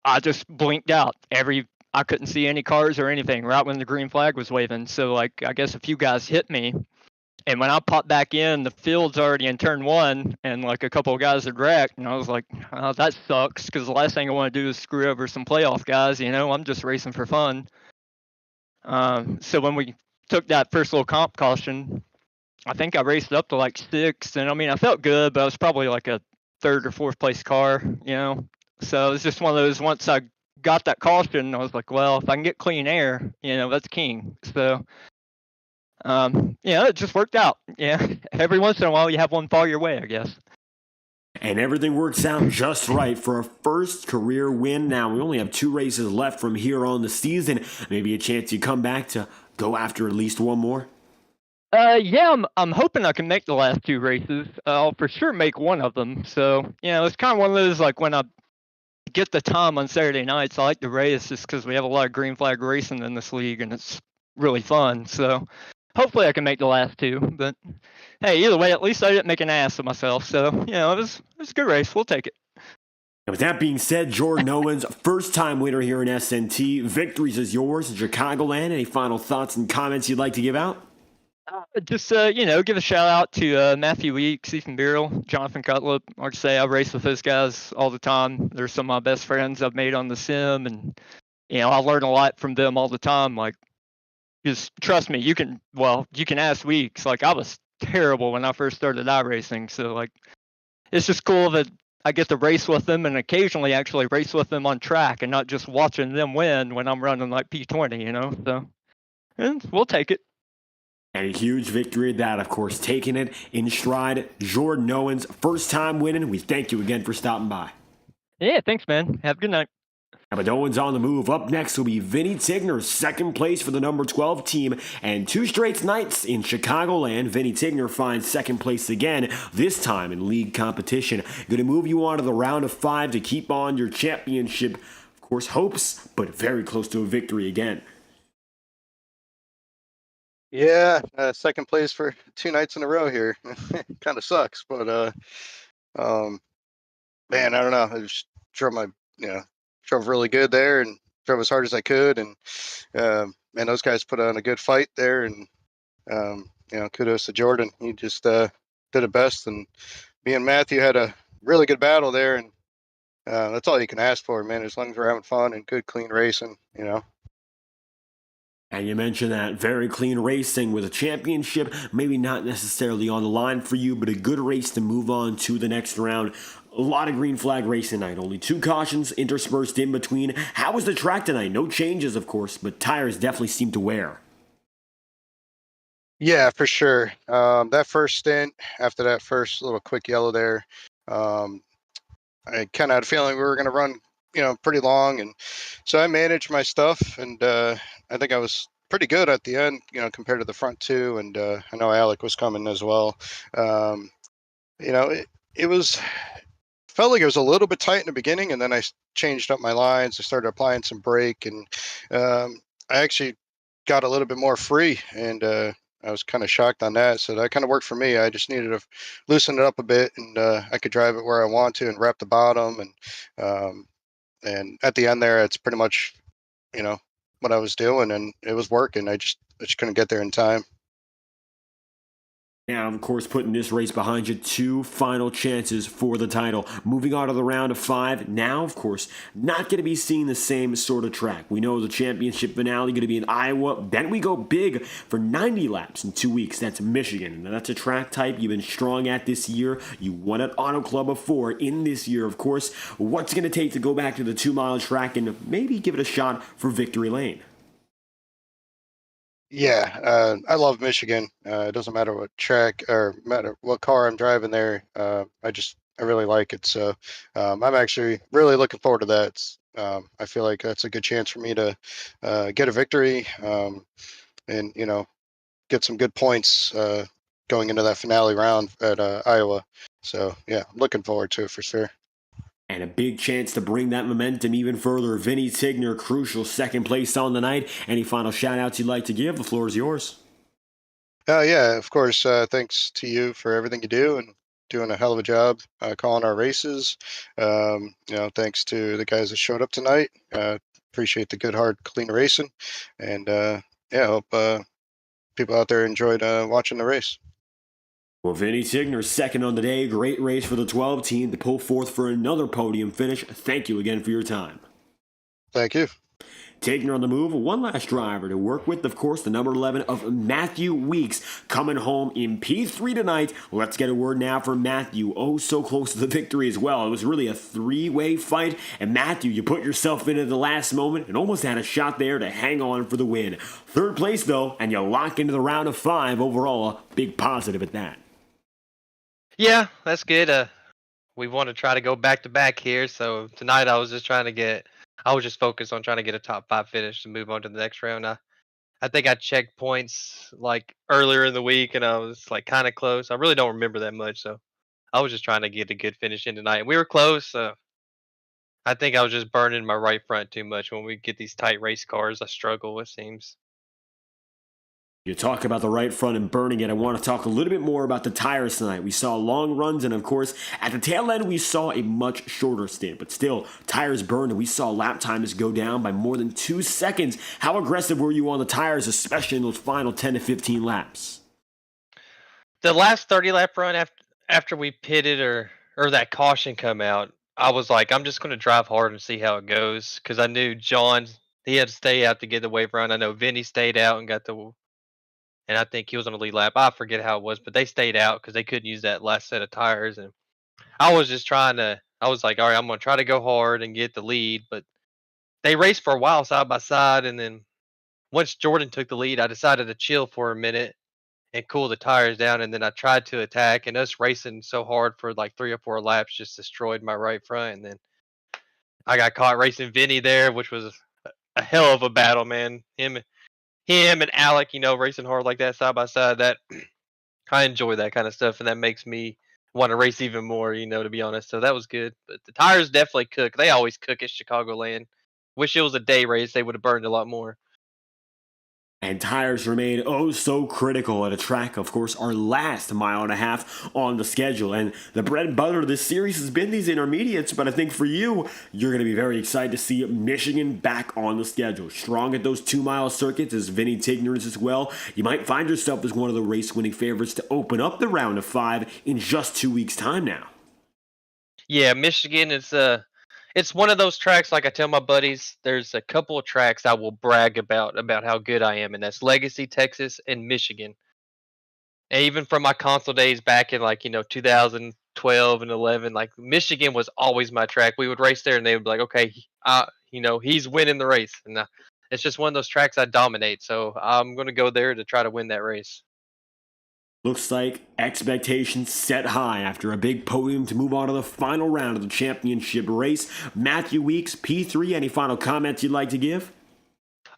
I just blinked out. I couldn't see any cars or anything right when the green flag was waving. So, like, I guess a few guys hit me. And when I popped back in, the field's already in turn 1, and like a couple of guys had wrecked. And I was like, oh, that sucks, because the last thing I want to do is screw over some playoff guys. I'm just racing for fun. So when we took that first little comp caution, I think I raced up to like 6th. And I mean, I felt good, but I was probably like a 3rd or 4th place car, So it was just one of those, once I got that caution, I was like, well, if I can get clean air, that's king. So. It just worked out. Yeah, every once in a while you have one fall your way, I guess. And everything works out just right for a first career win. Now, we only have 2 races left from here on the season. Maybe a chance you come back to go after at least one more? Yeah, I'm hoping I can make the last 2 races. I'll for sure make one of them. So, it's kind of one of those, like, when I get the time on Saturday nights, I like to race just because we have a lot of green flag racing in this league, and it's really fun. So hopefully I can make the last 2, but hey, either way, at least I didn't make an ass of myself. So, it was a good race. We'll take it. And with that being said, Jordan Owens, first-time winner here in SNT. Victories is yours in Chicagoland. Any final thoughts and comments you'd like to give out? Just, give a shout out to Matthew Weeks, Ethan Birrell, Jonathan Cutlip. Like I say, I race with those guys all the time. They're some of my best friends I've made on the sim, and, I learn a lot from them all the time. Like, just trust me, you can ask Weeks. Like, I was terrible when I first started iRacing. So, like, it's just cool that I get to race with them and occasionally actually race with them on track and not just watching them win when I'm running like P20, So, and we'll take it. And a huge victory at that, of course, taking it in stride. Jordan Owens, first time winning. We thank you again for stopping by. Yeah, thanks, man. Have a good night. But Owens on the move. Up next will be Vinny Tigner, 2nd place for the number 12 team, and 2 straight nights in Chicagoland. Vinny Tigner finds 2nd place again, this time in league competition. Going to move you on to the round of 5 to keep on your championship, of course, hopes, but very close to a victory again. Yeah, 2nd place for 2 nights in a row here. Kind of sucks, but man, I don't know. I just drove drove really good there and drove as hard as I could, and man, those guys put on a good fight there, and kudos to Jordan. He just did it best, and me and Matthew had a really good battle there, and that's all you can ask for, man. As long as we're having fun and good, clean racing, And you mentioned that very clean racing with a championship, maybe not necessarily on the line for you, but a good race to move on to the next round. A lot of green flag racing tonight. Only 2 cautions interspersed in between. How was the track tonight? No changes, of course, but tires definitely seem to wear. Yeah, for sure. That first stint, after that first little quick yellow there, I kind of had a feeling we were going to run, pretty long. And so I managed my stuff, and I think I was pretty good at the end, compared to the front 2. And I know Alec was coming as well. It was... felt like it was a little bit tight in the beginning, and then I changed up my lines. I started applying some brake, and I actually got a little bit more free, and I was kind of shocked on that. So that kind of worked for me. I just needed to loosen it up a bit, and I could drive it where I want to and wrap the bottom. And at the end there, it's pretty much, what I was doing, and it was working. I just couldn't get there in time. Now, of course, putting this race behind you, 2 final chances for the title. Moving on to the round of 5. Now, of course, not going to be seeing the same sort of track. We know the championship finale going to be in Iowa. Then we go big for 90 laps in 2 weeks. That's Michigan. Now, that's a track type you've been strong at this year. You won at Auto Club before in this year, of course. What's it going to take to go back to the 2-mile track and maybe give it a shot for victory lane? Yeah, I love Michigan. It doesn't matter what track or matter what car I'm driving there. I really like it. So I'm actually really looking forward to that. I feel like that's a good chance for me to get a victory and get some good points going into that finale round at Iowa. So yeah, I'm looking forward to it for sure. And a big chance to bring that momentum even further. Vinny Tigner, crucial second place on the night. Any final shout-outs you'd like to give? The floor is yours. Yeah, of course. Thanks to you for everything you do and doing a hell of a job calling our races. Thanks to the guys that showed up tonight. Appreciate the good, hard, clean racing. And hope people out there enjoyed watching the race. Well, Vinny Tigner, second on the day. Great race for the 12 team to pull forth for another podium finish. Thank you again for your time. Thank you. Tigner on the move. One last driver to work with, of course, the number 11 of Matthew Weeks coming home in P3 tonight. Let's get a word now from Matthew. Oh, so close to the victory as well. It was really a 3-way fight. And Matthew, you put yourself in at the last moment and almost had a shot there to hang on for the win. Third place, though, and you lock into the round of 5 overall. A big positive at that. Yeah, that's good. We want to try to go back to back here. So tonight I was just focused on trying to get a top 5 finish to move on to the next round. I think I checked points like earlier in the week and I was like kind of close. I really don't remember that much. So I was just trying to get a good finish in tonight. And we were close. I think I was just burning my right front too much. When we get these tight race cars, I struggle, it seems. You talk about the right front and burning it. I want to talk a little bit more about the tires tonight. We saw long runs, and of course, at the tail end, we saw a much shorter stint. But still, tires burned, and we saw lap times go down by more than 2 seconds. How aggressive were you on the tires, especially in those final 10 to 15 laps? The last 30 lap run after we pitted or that caution come out, I was like, I'm just going to drive hard and see how it goes because I knew John, he had to stay out to get the wave run. I know Vinny stayed out and and I think he was on the lead lap. I forget how it was, but they stayed out because they couldn't use that last set of tires. And I was just I was like, all right, I'm going to try to go hard and get the lead. But they raced for a while side by side. And then once Jordan took the lead, I decided to chill for a minute and cool the tires down. And then I tried to attack, and us racing so hard for like 3 or 4 laps just destroyed my right front. And then I got caught racing Vinny there, which was a hell of a battle, man. Him and Alec, racing hard like that side by side, that I enjoy that kind of stuff, and that makes me want to race even more, to be honest. So that was good. But the tires definitely cook. They always cook at Chicagoland. Wish it was a day race, they would have burned a lot more. And tires remain oh so critical at a track, of course, our last mile and a half on the schedule. And the bread and butter of this series has been these intermediates, but I think for you, you're going to be very excited to see Michigan back on the schedule. Strong at those 2-mile circuits, as Vinny Tigner is as well. You might find yourself as one of the race-winning favorites to open up the round of 5 in just 2 weeks' time now. Yeah, Michigan is it's one of those tracks, like I tell my buddies, there's a couple of tracks I will brag about how good I am, and that's Legacy, Texas, and Michigan. And even from my console days back in 2012 and 11, like Michigan was always my track. We would race there and they would be like, okay, he's winning the race. And it's just one of those tracks I dominate. So I'm going to go there to try to win that race. Looks like expectations set high after a big podium to move on to the final round of the championship race. Matthew Weeks, P3, any final comments you'd like to give?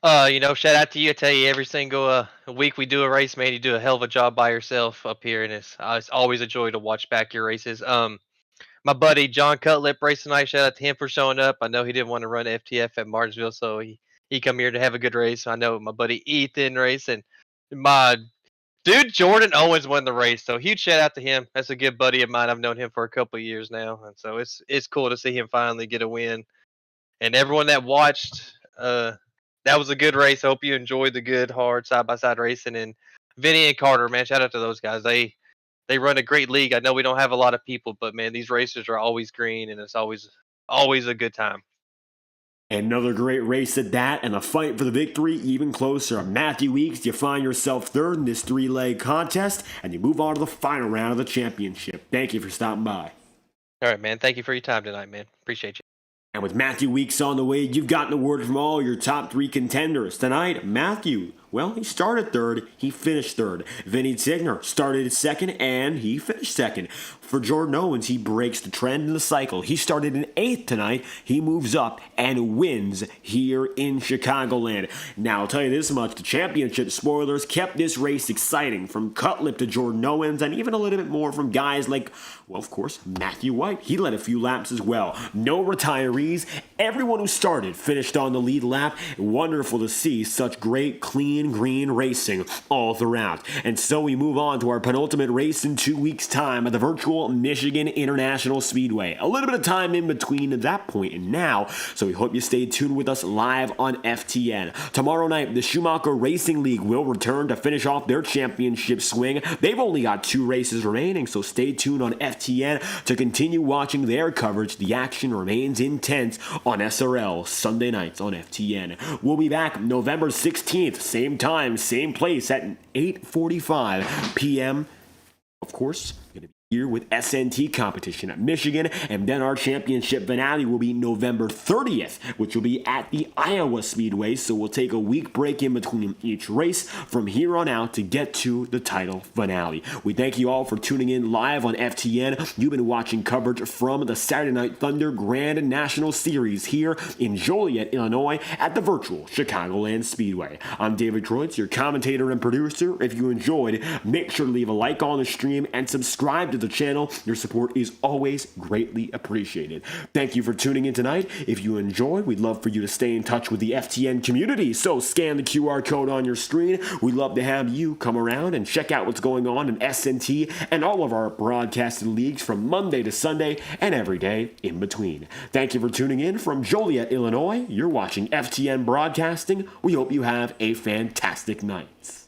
Shout out to you. I tell you, every single week we do a race, man, you do a hell of a job by yourself up here, and it's always a joy to watch back your races. My buddy John Cutlip raced tonight. Shout out to him for showing up. I know he didn't want to run FTF at Martinsville, so he come here to have a good race. I know my buddy Ethan racing. My dude Jordan Owens won the race, so huge shout out to him. That's a good buddy of mine. I've known him for a couple of years now, and so it's cool to see him finally get a win. And everyone that watched that was a good race. I hope you enjoyed the good, hard side-by-side racing. And Vinny and Carter, man, shout out to those guys. They run a great league. I know we don't have a lot of people, but man, these races are always green, and it's always a good time. Another great race at that, and a fight for the victory even closer. Matthew Weeks, you find yourself third in this three-leg contest, and you move on to the final round of the championship. Thank you for stopping by. All right, man. Thank you for your time tonight, man. Appreciate you. And with Matthew Weeks on the way, you've gotten a word from all your top three contenders. Tonight, Matthew, well, he started third, he finished third. Vinny Tigner started second, and he finished second. For Jordan Owens, he breaks the trend in the cycle. He started in 8th tonight. He moves up and wins here in Chicagoland. Now, I'll tell you this much. The championship spoilers kept this race exciting, from Cutlip to Jordan Owens, and even a little bit more from guys like, well, of course, Matthew White. He led a few laps as well. No retirees. Everyone who started finished on the lead lap. Wonderful to see such great, clean, green racing all throughout. And so we move on to our penultimate race in 2 weeks' time at the virtual Michigan International Speedway. A little bit of time in between that point and now, so we hope you stay tuned with us live on FTN. Tomorrow night, the Schumacher Racing League will return to finish off their championship swing. They've only got 2 races remaining, so stay tuned on FTN to continue watching their coverage. The action remains intense on SRL Sunday nights on FTN. We'll be back November 16th, same time, same place at 8:45 p.m. Of course, going to be here with SNT competition at Michigan, and then our championship finale will be November 30th, which will be at the Iowa Speedway, so we'll take a week break in between each race from here on out to get to the title finale. We thank you all for tuning in live on FTN. You've been watching coverage from the Saturday Night Thunder Grand National Series here in Joliet, Illinois at the virtual Chicagoland Speedway. I'm David Kreutz, your commentator and producer. If you enjoyed, make sure to leave a like on the stream and subscribe to the channel. Your support is always greatly appreciated. Thank you for tuning in tonight. If you enjoyed, we'd love for you to stay in touch with the FTN community, so scan the QR code on your screen. We'd love to have you come around and check out what's going on in SNT and all of our broadcasted leagues from Monday to Sunday and every day in between. Thank you for tuning in from Joliet, Illinois. You're watching FTN Broadcasting. We hope you have a fantastic night.